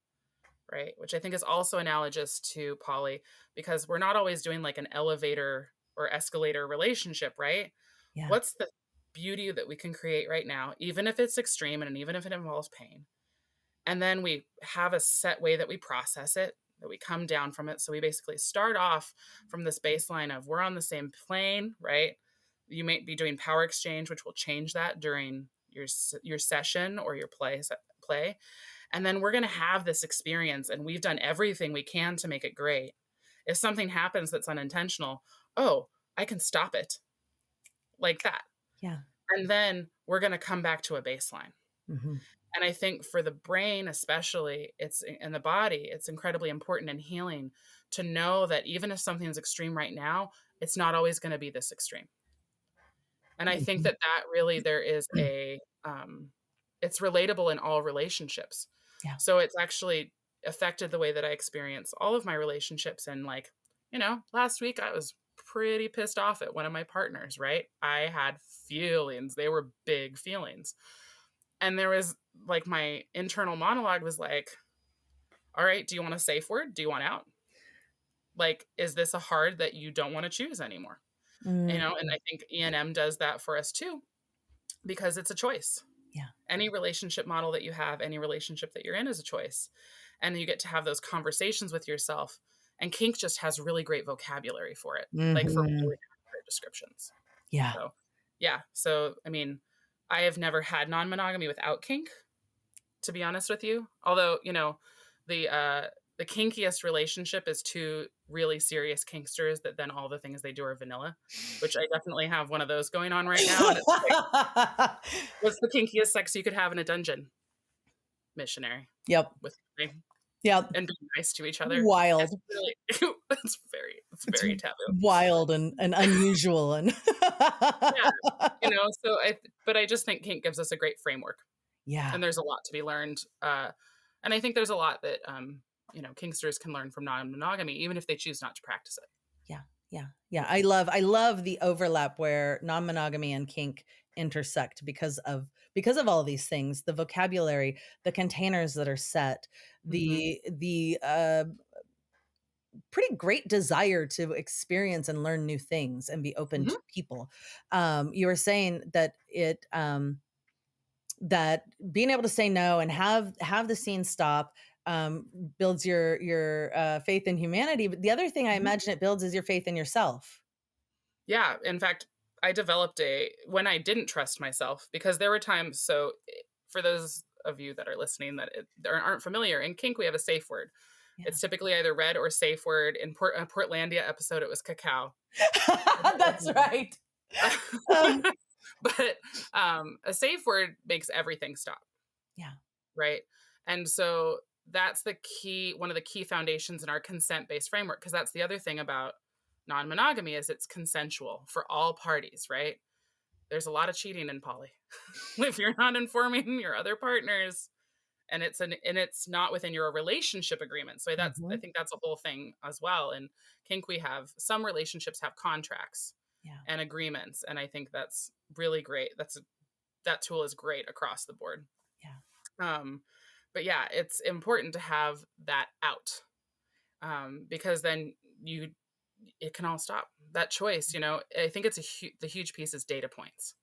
B: right? Which I think is also analogous to poly, because we're not always doing like an elevator or escalator relationship, right?
A: Yeah.
B: What's the beauty that we can create right now, even if it's extreme and even if it involves pain? And then we have a set way that we process it, that we come down from it. So we basically start off from this baseline of we're on the same plane, right? You might be doing power exchange, which will change that during your session or your play. And then we're going to have this experience, and we've done everything we can to make it great. If something happens that's unintentional, oh, I can stop it like that.
A: Yeah.
B: And then we're going to come back to a baseline.
A: Mm-hmm.
B: And I think for the brain, especially, it's in the body, it's incredibly important in healing to know that even if something's extreme right now, it's not always going to be this extreme. And I think
A: Mm-hmm.
B: that really there is it's relatable in all relationships.
A: Yeah.
B: So it's actually affected the way that I experience all of my relationships. And like, last week I was pretty pissed off at one of my partners, right? I had feelings. They were big feelings. And there was like my internal monologue was like, all right, do you want a safe word? Do you want out? Like, is this a hard that you don't want to choose anymore?
A: Mm.
B: And I think ENM does that for us too, because it's a choice.
A: Yeah.
B: Any relationship model that you have, any relationship that you're in is a choice. And you get to have those conversations with yourself. And kink just has really great vocabulary for it, like for
A: Mm-hmm.
B: really accurate descriptions.
A: Yeah.
B: So, yeah. So, I mean, I have never had non-monogamy without kink, to be honest with you. Although, the kinkiest relationship is two really serious kinksters that then all the things they do are vanilla, which I definitely have one of those going on right now. And it's like, what's the kinkiest sex you could have in a dungeon? Missionary
A: Yep.
B: with me
A: Yep.
B: and being nice to each other.
A: Wild.
B: It's really, it's
A: It's
B: very taboo.
A: wild and unusual and
B: Yeah. But I just think kink gives us a great framework.
A: yeah.
B: And there's a lot to be learned. And I think there's a lot that, kinksters can learn from non-monogamy, even if they choose not to practice it.
A: Yeah. Yeah. Yeah. I love the overlap where non-monogamy and kink intersect because of all these things, the vocabulary, the containers that are set,
B: Mhm.
A: the pretty great desire to experience and learn new things and be open
B: Mhm.
A: to people. You were saying that that being able to say no and have the scene stop builds your faith in humanity. But the other thing I
B: Mhm.
A: imagine it builds is your faith in yourself.
B: Yeah, in fact, I developed when I didn't trust myself, because there were times, so for those of you that are listening that aren't familiar, in Kink we have a safe word.
A: Yeah.
B: It's typically either red or safe word. In Portlandia episode, it was cacao.
A: That's right. Um,
B: But a safe word makes everything stop,
A: yeah.
B: right? And so that's one of the key foundations in our consent-based framework, because that's the other thing about non-monogamy is it's consensual for all parties, right? There's a lot of cheating in poly. If you're not informing your other partners, and it's not within your relationship agreement. So I
A: Mhm.
B: think that's a whole thing as well. And Kink, we have some relationships have contracts
A: Yeah.
B: and agreements, and I think that's really great. That tool is great across the board.
A: Yeah.
B: Um, but yeah, it's important to have that out, because then it can all stop. That choice, I think the huge piece is data points,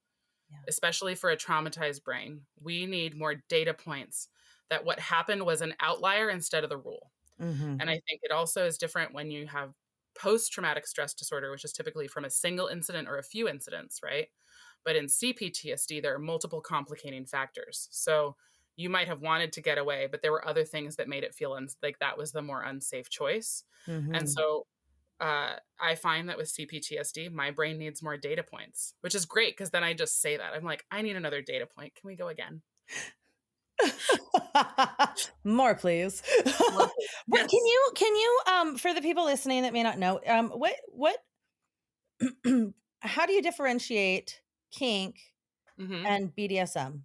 A: Yeah.
B: especially for a traumatized brain. We need more data points that what happened was an outlier instead of the rule.
A: Mhm.
B: And I think it also is different when you have post traumatic stress disorder, which is typically from a single incident or a few incidents, right? But in CPTSD, there are multiple complicating factors. So you might have wanted to get away, but there were other things that made it feel like that was the more unsafe choice. And
A: Mhm.
B: so I find that with CPTSD, my brain needs more data points, which is great because then I just say that. I'm like, I need another data point. Can we go again?
A: More, please.
B: More, please.
A: What
B: Yes.
A: can you for the people listening that may not know, what how do you differentiate kink
B: Hmm.
A: and BDSM?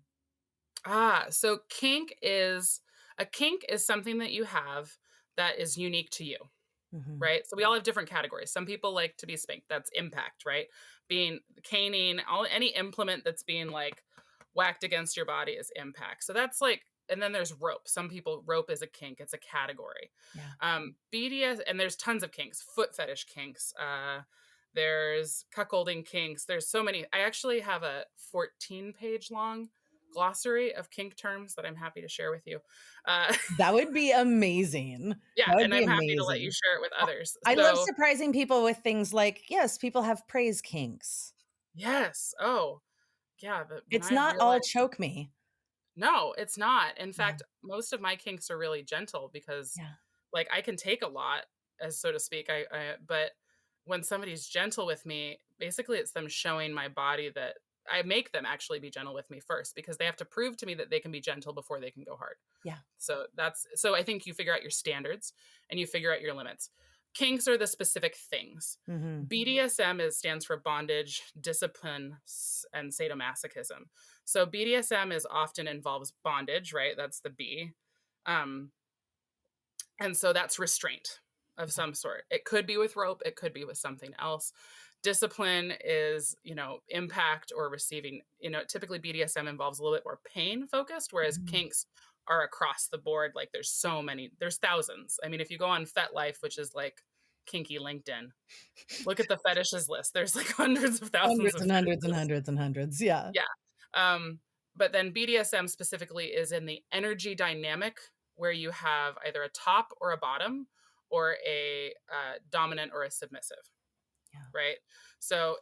B: So a kink is something that you have that is unique to you,
A: Mhm.
B: right? So we all have different categories. Some people like to be spanked. That's impact, right? Being caning, any implement that's being like whacked against your body is impact. So that's like, and then there's rope. Some people rope is a kink. It's a category.
A: Yeah.
B: BDS, and there's tons of kinks. Foot fetish kinks. There's cuckolding kinks. There's so many. I actually have a 14-page long glossary of kink terms that I'm happy to share with you. Uh,
A: That would be amazing.
B: yeah,
A: That would
B: and
A: be
B: I'm happy to let you
A: amazing.
B: share it with
A: I
B: others.
A: I love
B: So
A: surprising people with things like, yes, people have praise kinks.
B: yes. Oh, yeah. But when
A: It's
B: I
A: not all
B: realized,
A: choke me.
B: no, it's not. In
A: Yeah.
B: fact, most of my kinks are really gentle because,
A: Yeah.
B: like, I can take a lot, as so to speak. But when somebody's gentle with me, basically, it's them showing my body that I make them actually be gentle with me first, because they have to prove to me that they can be gentle before they can go hard.
A: Yeah.
B: So I think you figure out your standards and you figure out your limits. Kinks are the specific things.
A: Mhm.
B: BDSM stands for bondage, discipline, and sadomasochism. So BDSM is often involves bondage, right? That's the B. Um, and so that's restraint of
A: Yeah.
B: some sort. It could be with rope, it could be with something else. Discipline is, impact or receiving. Typically BDSM involves a little bit more pain focused, whereas
A: Mhm.
B: kinks are across the board. Like there's thousands. I mean, if you go on FetLife, which is like kinky LinkedIn, look at the fetishes list. There's like hundreds of thousands
A: Hundreds
B: of
A: and hundreds and
B: fetishes.
A: hundreds and hundreds. Yeah.
B: Yeah. Um, but then BDSM specifically is in the energy dynamic, where you have either a top or a bottom, or a dominant or a submissive,
A: Yeah.
B: right? So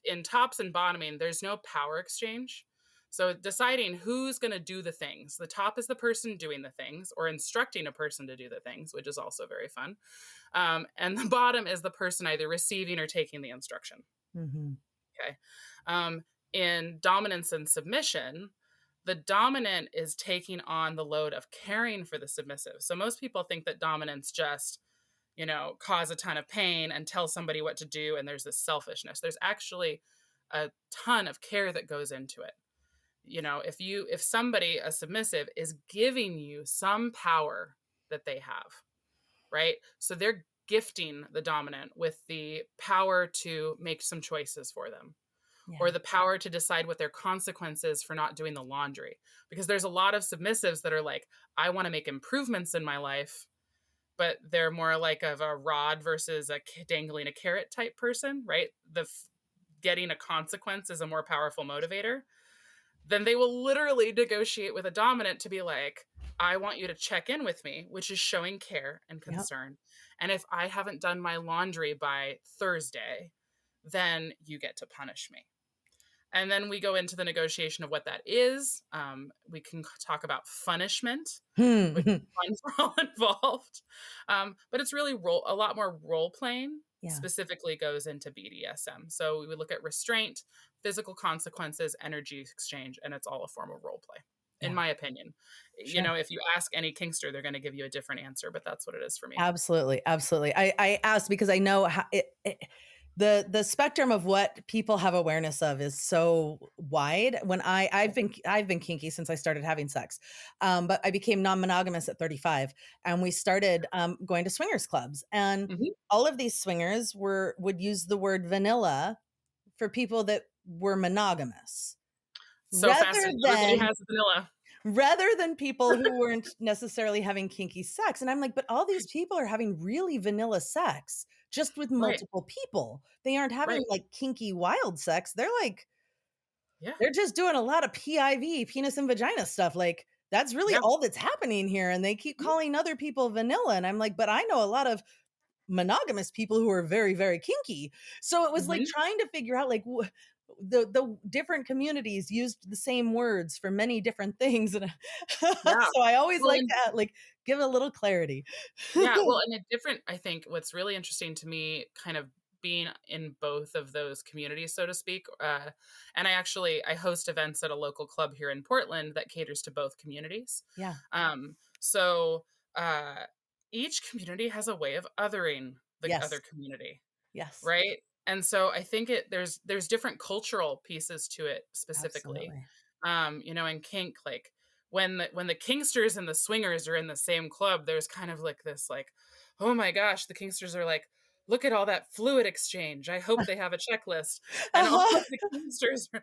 B: in tops and bottoming, there's no power exchange. So deciding who's going to do the things. The top is the person doing the things or instructing a person to do the things, which is also very fun. And the bottom is the person either receiving or taking the instruction.
A: Mhm.
B: Okay. Um, in dominance and submission, the dominant is taking on the load of caring for the submissive. So most people think that dominance just, cause a ton of pain and tell somebody what to do. And there's this selfishness. There's actually a ton of care that goes into it. If somebody, a submissive, is giving you some power that they have, right? So they're gifting the dominant with the power to make some choices for them,
A: Yeah.
B: or the power to decide what their consequences for not doing the laundry. Because there's a lot of submissives that are like, I want to make improvements in my life, but they're more like of a rod versus a dangling a carrot type person, right? Getting a consequence is a more powerful motivator. Then they will literally negotiate with a dominant to be like, I want you to check in with me, which is showing care and
A: Yep.
B: concern. And if I haven't done my laundry by Thursday, then you get to punish me. And then we go into the negotiation of what that is. We can talk about punishment, which is fun for all involved. But it's really a lot more role playing.
A: Yeah.
B: Specifically goes into BDSM. So we would look at restraint, physical consequences, energy exchange, and it's all a form of role play, in my opinion.
A: Sure.
B: You know, if you ask any Kinkster, they're going to give you a different answer, but that's what it is for me.
A: Absolutely. Absolutely. I asked because I know how the spectrum of what people have awareness of is so wide. When I've been kinky since I started having sex, but I became non-monogamous at 35, and we started going to swingers clubs, and all of these swingers would use the word vanilla for people that were monogamous,
B: So fascinating. Everybody has vanilla.
A: Rather than people who weren't necessarily having kinky sex. And I'm like, but all these people are having really vanilla sex just with multiple people. They aren't having like kinky wild sex. They're like, they're just doing a lot of PIV, penis and vagina stuff. Like, that's really all that's happening here. And they keep calling other people vanilla. And I'm like, but I know a lot of monogamous people who are very, very kinky. So it was like trying to figure out like the different communities used the same words for many different things. And so I always like to like give a little clarity.
B: Well, and I think what's really interesting to me kind of being in both of those communities, so to speak. And I host events at a local club here in Portland that caters to both communities.
A: Yeah.
B: So each community has a way of othering the other community.
A: Yes.
B: Right. And so I think there's different cultural pieces to it specifically. You know, in kink, like when the kinksters and the swingers are in the same club, there's kind of like this, like, oh my gosh, the kinksters are like, look at all that fluid exchange. I hope they have a checklist. And all of the kinksters are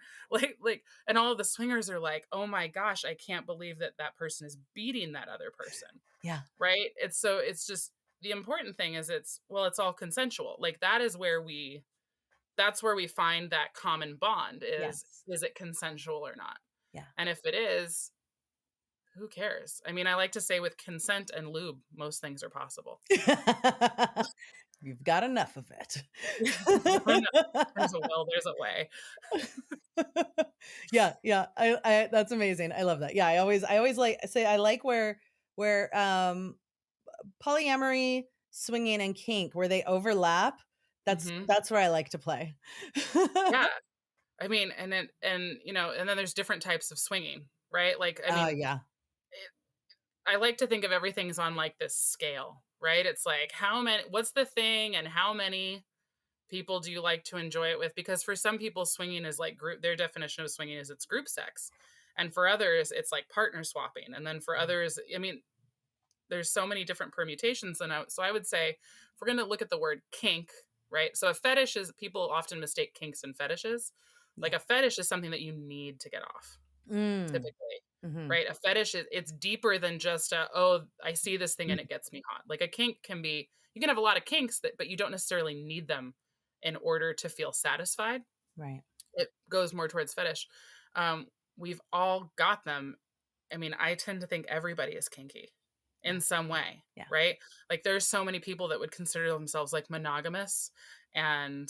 B: like, and all of the swingers are like, oh my gosh, I can't believe that person is beating that other person.
A: Yeah.
B: Right. It's just, the important thing is it's all consensual. Like that's where we find that common bond is it consensual or not?
A: Yeah.
B: And if it is, who cares? I mean, I like to say with consent and lube, most things are possible.
A: You've got enough of it.
B: There's a way.
A: Yeah. I that's amazing. I love that. Yeah. I always like say I like where polyamory, swinging, and kink, where they overlap. That's where I like to play.
B: Yeah. I mean, and then there's different types of swinging, right? Like, I mean, I like to think of everything's on like this scale, right? It's like what's the thing and how many people do you like to enjoy it with? Because for some people, swinging is like their definition of swinging is it's group sex. And for others, it's like partner swapping. And then for others, I mean, there's so many different permutations. So I would say, if we're going to look at the word kink, right? So a fetish is, people often mistake kinks and fetishes. Like a fetish is something that you need to get off, typically. Right? A fetish it's deeper than just I see this thing and it gets me hot. Like a kink can be, you can have a lot of kinks but you don't necessarily need them in order to feel satisfied.
A: Right.
B: It goes more towards fetish. We've all got them. I mean, I tend to think everybody is kinky in some way, right? Like there's so many people that would consider themselves like monogamous and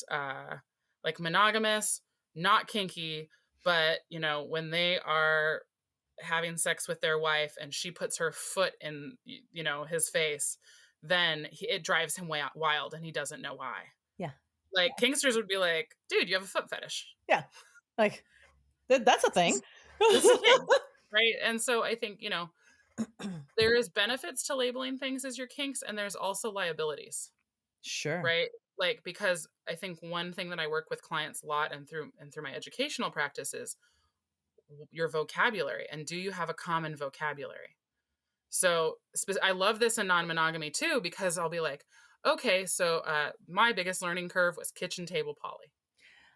B: like monogamous, not kinky, but you know, when they are having sex with their wife and she puts her foot in, you know, his face, then it drives him wild and he doesn't know why.
A: Yeah.
B: Like kinksters would be like, dude, you have a foot fetish.
A: Yeah. Like that's a thing.
B: That's a thing. Right. And so I think, you know, there is benefits to labeling things as your kinks and there's also liabilities.
A: Sure.
B: Right. Like, because I think one thing that I work with clients a lot and through my educational practice is your vocabulary, and do you have a common vocabulary? So I love this in non-monogamy too, because I'll be like, okay, so my biggest learning curve was kitchen table poly,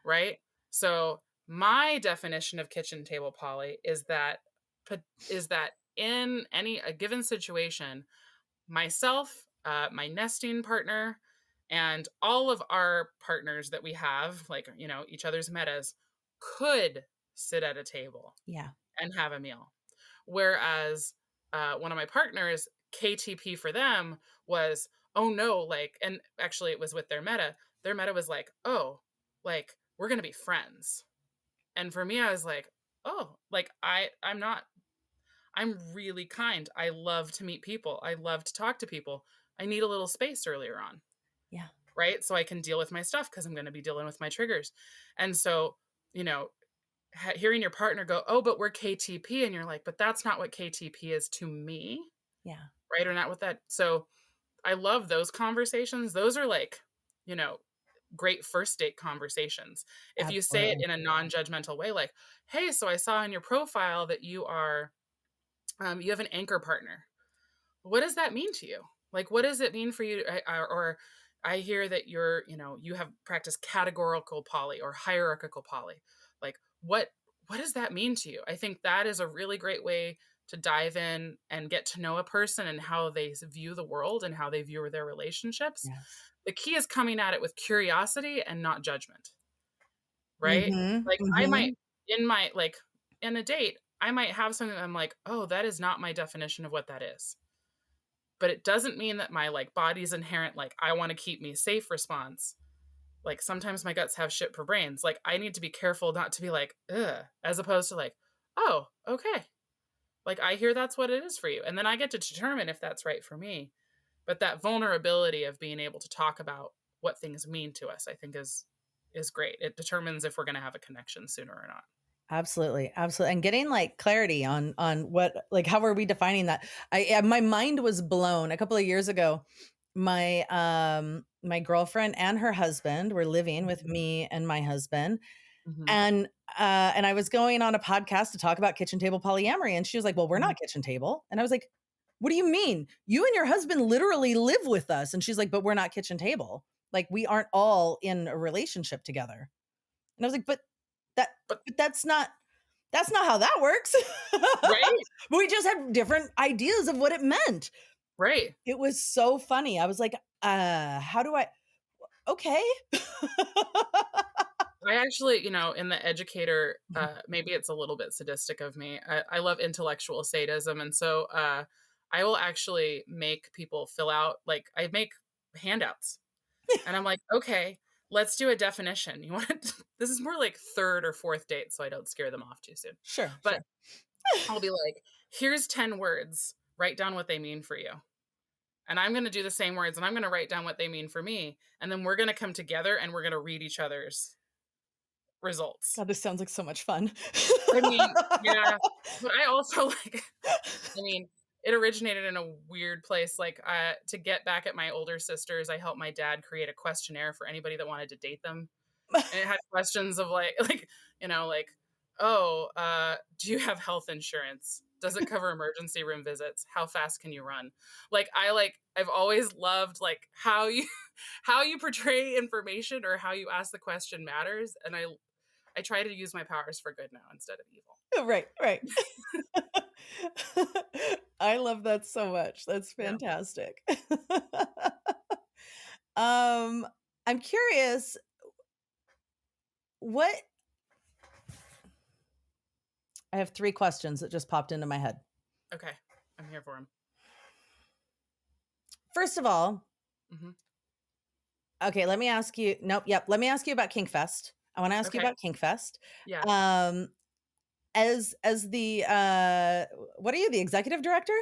B: right? So my definition of kitchen table poly is that in a given situation, myself my nesting partner, and all of our partners that we have, like, each other's metas, could sit at a table
A: Yeah.
B: and have a meal. Whereas one of my partners, KTP for them was, oh no, like, and actually it was with their meta. Their meta was like, oh, like, we're going to be friends. And for me, I was like, oh, like, I'm really kind. I love to meet people. I love to talk to people. I need a little space earlier on.
A: Yeah.
B: Right. So I can deal with my stuff because I'm going to be dealing with my triggers. And so, you know, hearing your partner go, oh, but we're KTP. And you're like, but that's not what KTP is to me.
A: Yeah.
B: Right. Or not with that. So I love those conversations. Those are like, great first date conversations. If you say it
A: Absolutely.
B: in a non-judgmental way, like, hey, so I saw in your profile that you have an anchor partner. What does that mean to you? Like, what does it mean for you? Or I hear that you have practiced categorical poly or hierarchical poly. Like, what does that mean to you? I think that is a really great way to dive in and get to know a person and how they view the world and how they view their relationships.
A: Yes.
B: The key is coming at it with curiosity and not judgment, right?
A: Mm-hmm.
B: Like, I
A: Mm-hmm.
B: might, in a date, I might have something that I'm like, oh, that is not my definition of what that is. But it doesn't mean that my like body's inherent, like, I want to keep me safe response. Like, sometimes my guts have shit for brains. Like, I need to be careful not to be like, ugh, as opposed to like, oh, okay. Like, I hear that's what it is for you. And then I get to determine if that's right for me. But that vulnerability of being able to talk about what things mean to us, I think is great. It determines if we're going to have a connection sooner or not.
A: Absolutely. Absolutely. And getting like clarity on what, like, how are we defining that? My mind was blown a couple of years ago. My girlfriend and her husband were living with me and my husband.
B: Mm-hmm.
A: And I was going on a podcast to talk about kitchen table polyamory. And she was like, well, we're
B: Mm-hmm.
A: not kitchen table. And I was like, what do you mean? You and your husband literally live with us. And she's like, but we're not kitchen table. Like, we aren't all in a relationship together. And I was like, but that's not how that works.
B: Right.
A: But we just had different ideas of what it meant.
B: Right.
A: It was so funny. I was like, how do I okay.
B: I actually, in the educator, maybe it's a little bit sadistic of me. I love intellectual sadism. And so I will actually make people fill out, like, I make handouts. And I'm like, okay, let's do a definition. You want this is more like third or fourth date, so I don't scare them off too soon.
A: Sure.
B: But I'll be like, here's 10 words. Write down what they mean for you. And I'm going to do the same words and I'm going to write down what they mean for me. And then we're going to come together and we're going to read each other's results.
A: God, this sounds like so much fun.
B: I mean, yeah. But I also it originated in a weird place. Like, to get back at my older sisters, I helped my dad create a questionnaire for anybody that wanted to date them. And it had questions of like, oh, do you have health insurance? Does it cover emergency room visits? How fast can you run? I've always loved like how you portray information or how you ask the question matters. And I try to use my powers for good now instead of evil.
A: Right. I love that so much. That's
B: Yeah.
A: fantastic. I'm curious, what I have 3 questions that just popped into my head.
B: Okay. I'm here for them.
A: First of all, okay, let me ask you. Nope. Yep. Let me ask you about Kinkfest. I want to ask you about Kinkfest.
B: Yeah.
A: As the what are you, the executive director?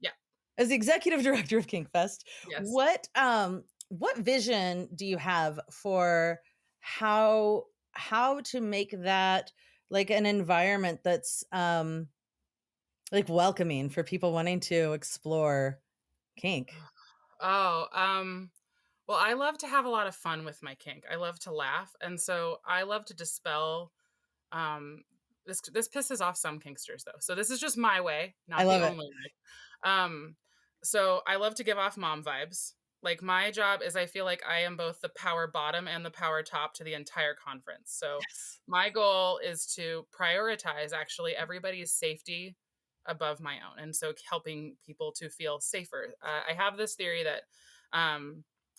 B: Yeah.
A: As the executive director of Kinkfest,
B: Yes.
A: what vision do you have for how to make that like an environment that's like welcoming for people wanting to explore kink?
B: Oh, well, I love to have a lot of fun with my kink. I love to laugh. And so I love to dispel, this pisses off some kinksters though. So this is just my way, not the only way. So I love to give off mom vibes. Like, my job is, I feel like I am both the power bottom and the power top to the entire conference. So
A: Yes.
B: my goal is to prioritize actually everybody's safety above my own. And so helping people to feel safer. I have this theory that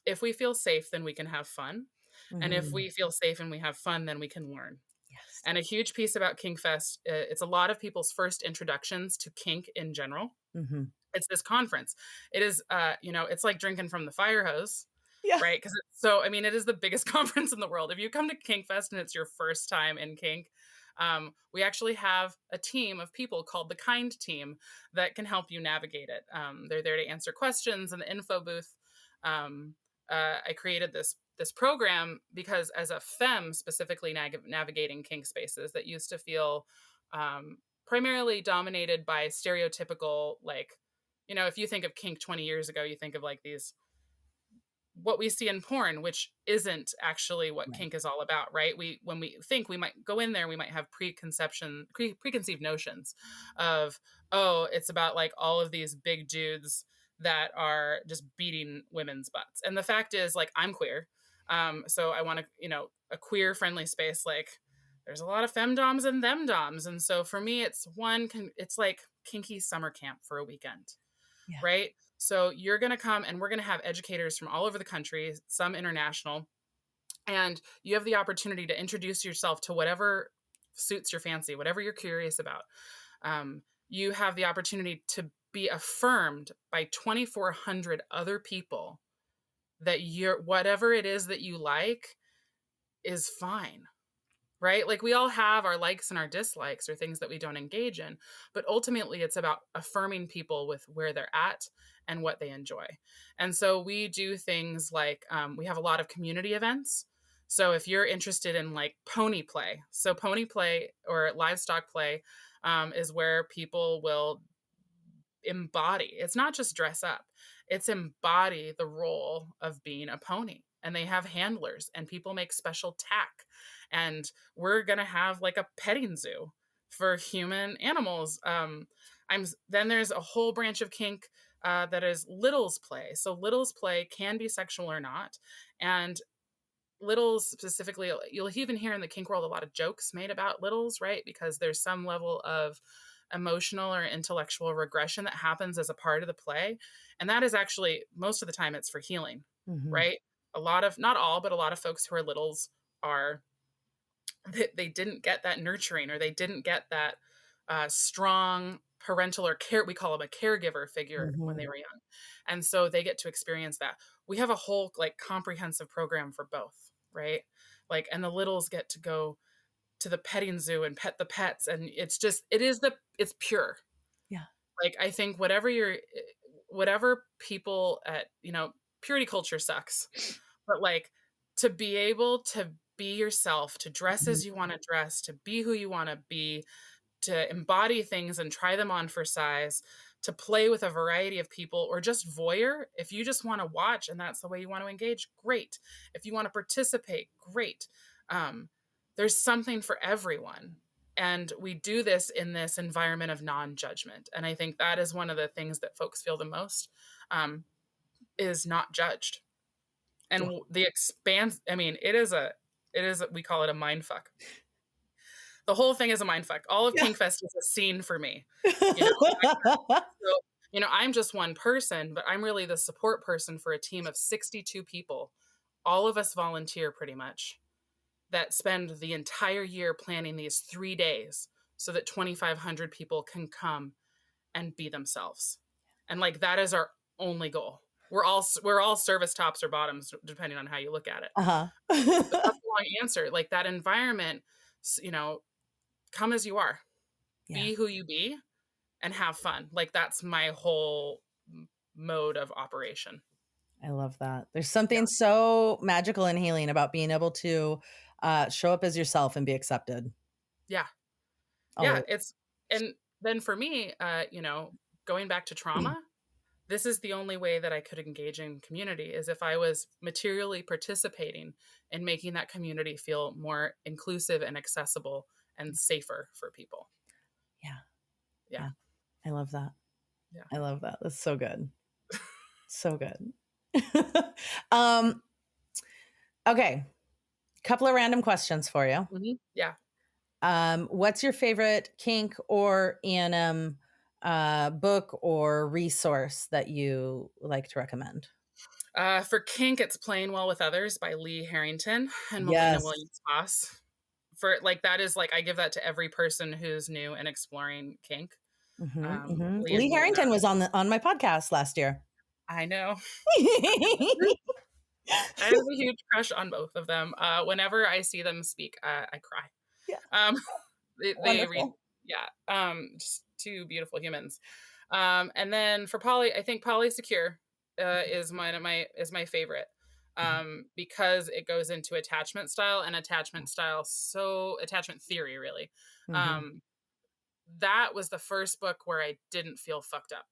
B: if we feel safe, then we can have fun. And if we feel safe and we have fun, then we can learn.
A: Yes.
B: And a huge piece about Kinkfest, it's a lot of people's first introductions to kink in general. It's this conference. It is, it's like drinking from the fire hose,
A: Yeah.
B: right? Because so, I mean, it is the biggest conference in the world. If you come to Kinkfest and it's your first time in kink, we actually have a team of people called the Kind team that can help you navigate it. They're there to answer questions in the info booth. I created this program because as a femme specifically navigating kink spaces that used to feel primarily dominated by stereotypical, like, if you think of kink 20 years ago, you think of like these, what we see in porn, which isn't actually what kink is all about, right? When we think we might go in there, we might have preconceived notions of, oh, it's about like all of these big dudes that are just beating women's butts. And the fact is, like, I'm queer. So I want to, a queer friendly space. Like, there's a lot of femdoms and themdoms. And so for me, it's like kinky summer camp for a weekend, right? So you're going to come and we're going to have educators from all over the country, some international, and you have the opportunity to introduce yourself to whatever suits your fancy, whatever you're curious about. You have the opportunity to be affirmed by 2,400 other people that whatever it is that you like is fine, right? Like, we all have our likes and our dislikes or things that we don't engage in, but ultimately it's about affirming people with where they're at and what they enjoy. And so we do things like, we have a lot of community events. So if you're interested in like pony play, so pony play or livestock play is where people will embody, it's not just dress up, it's embody the role of being a pony. And they have handlers and people make special tack. And we're going to have like a petting zoo for human animals. Then there's a whole branch of kink that is littles play. So littles play can be sexual or not. And littles specifically, you'll even hear in the kink world a lot of jokes made about littles, right? Because there's some level of emotional or intellectual regression that happens as a part of the play. And that is actually, most of the time, it's for healing, right? A lot of, not all, but a lot of folks who are littles they didn't get that nurturing, or they didn't get that strong parental or care, we call them a caregiver figure when they were young. And so they get to experience that. We have a whole like comprehensive program for both, right? Like, and the littles get to go to the petting zoo and pet the pets. And it's just, it's pure.
A: Yeah.
B: Like, I think whatever people at, purity culture sucks, but like, to be able to be yourself, to dress as you want to dress, to be who you want to be, to embody things and try them on for size, to play with a variety of people, or just voyeur. If you just want to watch and that's the way you want to engage, great. If you want to participate, great. There's something for everyone. And we do this in this environment of non-judgment. And I think that is one of the things that folks feel the most, is not judged. And the expanse, I mean, we call it a mind fuck. The whole thing is a mind fuck. All of Kinkfest is a scene for me. I'm just one person, but I'm really the support person for a team of 62 people. All of us volunteer pretty much, that spend the entire year planning these 3 days so that 2,500 people can come and be themselves. And like, that is our only goal. We're all service tops or bottoms, depending on how you look at it. But that's a long answer. Like, that environment, come as you are, be who you be, and have fun. Like, that's my whole mode of operation.
A: I love that. There's something so magical and healing about being able to show up as yourself and be accepted.
B: Yeah.
A: Always.
B: And then for me, going back to trauma, this is the only way that I could engage in community, is if I was materially participating in making that community feel more inclusive and accessible and safer for people. Yeah.
A: I love that.
B: Yeah.
A: I love that. That's so good. So good. Okay. Couple of random questions for you.
B: Yeah.
A: What's your favorite kink or ENM book or resource that you like to recommend?
B: For Kink, it's Playing Well with Others by Lee Harrington and Melina
A: Yes.
B: Williams Haas. For like, that is like, I give that to every person who's new and exploring kink. Lee is
A: Lee
B: doing that.
A: Harrington was on my podcast last year.
B: I know. I have a huge crush on both of them. Whenever I see them speak, I cry.
A: Yeah.
B: Um, they read,
A: Wonderful.
B: yeah, just two beautiful humans. And then for Poly, I think Polysecure is my favorite, because it goes into attachment style and attachment theory, really.
A: Mhm.
B: Um, that was the first book where I didn't feel fucked up,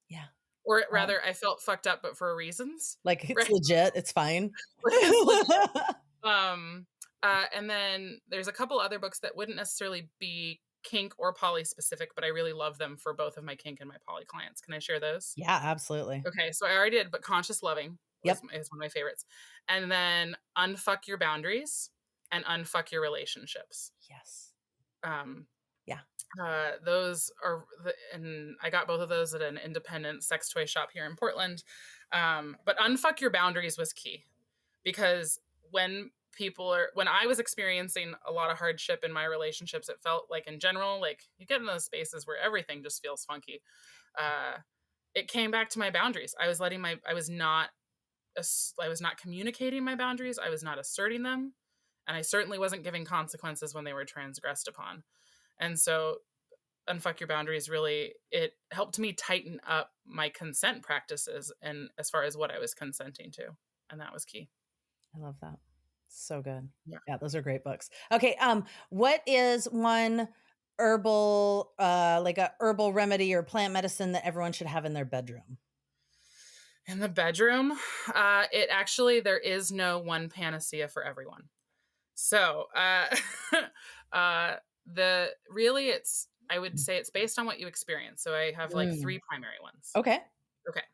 A: Yeah.
B: or
A: Oh,
B: rather, I felt fucked up, but for reasons,
A: like, it's
B: right?
A: legit, it's fine.
B: Like, it's legit. Um, and then there's a couple other books that wouldn't necessarily be kink or poly specific, but I really love them for both of my kink and my poly clients. Can I share those?
A: Yeah, absolutely.
B: Okay, so I already did, but Conscious Loving
A: Yep.
B: is one of my favorites. And then Unfuck Your Boundaries and Unfuck Your Relationships.
A: Yes.
B: Um,
A: Yeah.
B: those are and I got both of those at an independent sex toy shop here in Portland. But Unfuck Your Boundaries was key, because when I was experiencing a lot of hardship in my relationships, it felt like, in general, like, you get in those spaces where everything just feels funky. It came back to my boundaries. I was not communicating my boundaries. I was not asserting them. And I certainly wasn't giving consequences when they were transgressed upon. And so Unfuck Your Boundaries, really, it helped me tighten up my consent practices and as far as what I was consenting to. And that was key.
A: I love that. So good.
B: Yeah.
A: Yeah, those are great books. Okay, what is one herbal, like a herbal remedy or plant medicine that everyone should have in their bedroom?
B: In the bedroom, there is no one panacea for everyone. So, I would say it's based on what you experience. So I have like 3 primary ones.
A: Okay.
B: Okay.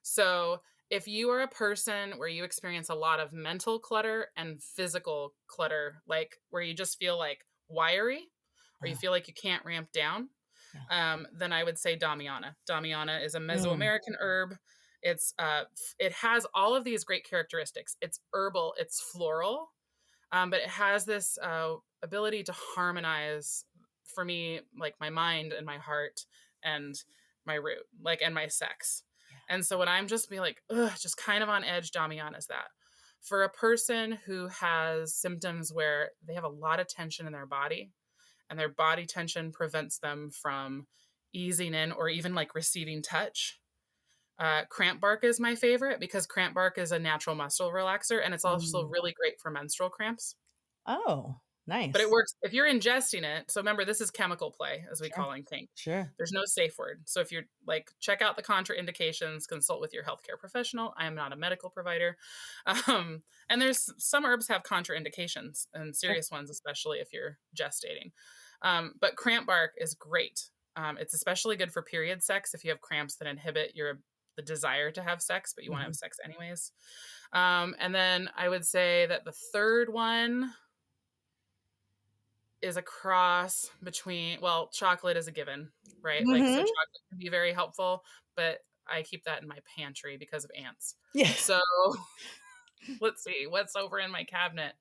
B: So if you are a person where you experience a lot of mental clutter and physical clutter, like where you just feel like wiry, or you feel like you can't ramp down, then I would say Damiana. Damiana is a Mesoamerican herb. It has all of these great characteristics. It's herbal, it's floral, but it has this ability to harmonize, for me, like my mind and my heart and my root, like, and my sex. Yeah. And so when I'm just being like, just kind of on edge, Damiana is that. For a person who has symptoms where they have a lot of tension in their body, and their body tension prevents them from easing in or even like receiving touch, cramp bark is my favorite, because cramp bark is a natural muscle relaxer, and it's also really great for menstrual cramps.
A: Oh, nice.
B: But it works if you're ingesting it. So remember, this is chemical play, as we call in kink.
A: Sure.
B: There's no safe word. So if you're like, check out the contraindications, consult with your healthcare professional. I am not a medical provider. And there's some herbs have contraindications, and serious ones, especially if you're gestating. But cramp bark is great. It's especially good for period sex if you have cramps that inhibit the desire to have sex, but you want to have sex anyways. And then I would say that the third one is a cross between, well, chocolate is a given, right? Like, so chocolate can be very helpful, but I keep that in my pantry because of ants.
A: Yeah.
B: So let's see what's over in my cabinet.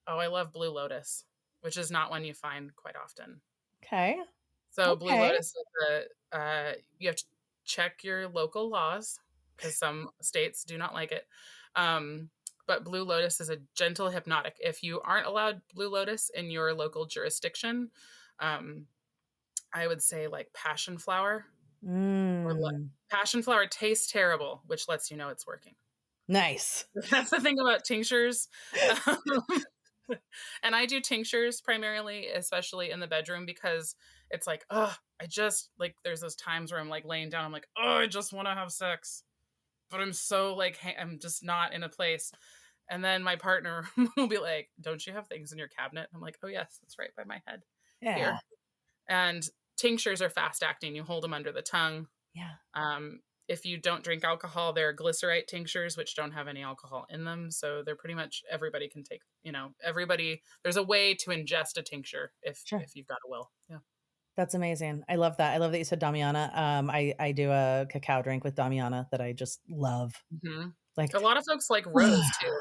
B: Oh, I love Blue Lotus, which is not one you find quite often.
A: Okay.
B: So Blue Lotus is you have to check your local laws, because some states do not like it. But Blue Lotus is a gentle hypnotic. If you aren't allowed Blue Lotus in your local jurisdiction, I would say like passion flower. Passion flower tastes terrible, which lets you know it's working.
A: Nice.
B: That's the thing about tinctures. And I do tinctures primarily, especially in the bedroom, because it's like, I just, like, there's those times where I'm like laying down, I'm like, I just want to have sex, but I'm so like, I'm just not in a place. And then my partner will be like, don't you have things in your cabinet? I'm like, oh yes, it's right by my head.
A: Yeah.
B: Here. And tinctures are fast acting. You hold them under the tongue.
A: Yeah.
B: If you don't drink alcohol, there are glycerite tinctures, which don't have any alcohol in them. So they're pretty much, everybody can take, there's a way to ingest a tincture if you've got a will. Yeah.
A: That's amazing. I love that. I love that you said Damiana. I do a cacao drink with Damiana that I just love.
B: Mhm.
A: Like,
B: A lot of folks like rose too.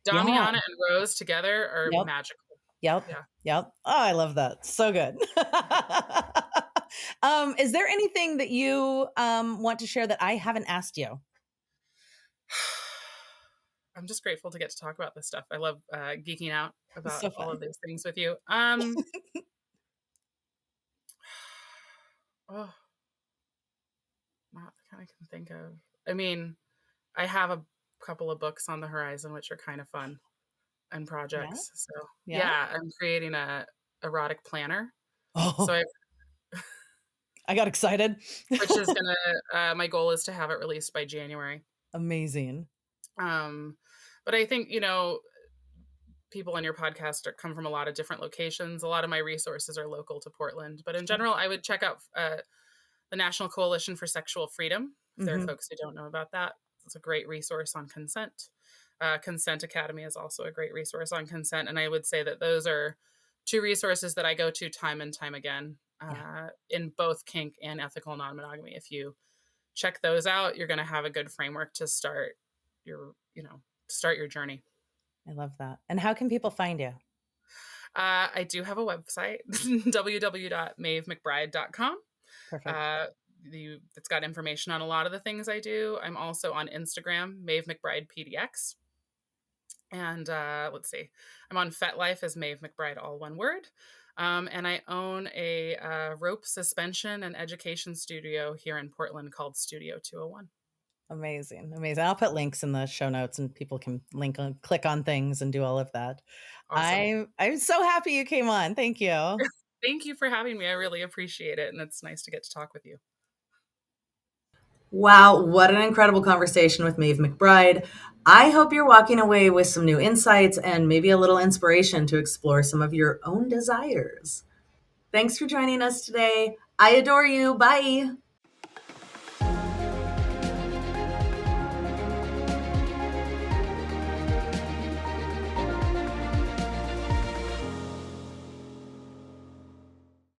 A: yeah.
B: Damiana and rose together are
A: Yep.
B: magical.
A: Yep.
B: Yeah.
A: Yep. Oh, I love that. So good. Is there anything that you want to share that I haven't asked you?
B: I'm just grateful to get to talk about this stuff. I love geeking out
A: It's
B: about
A: so
B: all of
A: fun.
B: these things with you. Oh, not that I can think of. I mean, I have a couple of books on the horizon which are kind of fun and
A: Yeah.
B: projects. So
A: Yeah.
B: yeah, I'm creating a erotic planner. So
A: Oh,
B: I,
A: I got excited.
B: which is gonna my goal is to have it released by January.
A: Amazing.
B: Um, but I think people on your podcast come from a lot of different locations. A lot of my resources are local to Portland, but in
A: Sure.
B: general, I would check out the National Coalition for Sexual Freedom. If there are
A: Hmm.
B: folks who don't know about that, it's a great resource on consent. Consent Academy is also a great resource on consent. And I would say that those are two resources that I go to time and time again
A: Yeah.
B: in both kink and ethical non monogamy. If you check those out, you're going to have a good framework to your, start your journey.
A: I love that. And how can people find you?
B: I do have a website, www.maevemcbride.com.
A: Perfect.
B: Uh, it's got information on a lot of the things I do. I'm also on Instagram, Maeve McBride PDX. And let's see, I'm on FetLife as Maeve McBride, all one word. And I own a rope suspension and education studio here in Portland called Studio 201.
A: Amazing. Amazing. I'll put links in the show notes and people can click on things and do all of that.
B: Awesome.
A: I'm so happy you came on. Thank you.
B: Thank you for having me. I really appreciate it. And it's nice to get to talk with you.
A: Wow, what an incredible conversation with Maeve McBride. I hope you're walking away with some new insights and maybe a little inspiration to explore some of your own desires. Thanks for joining us today. I adore you. Bye.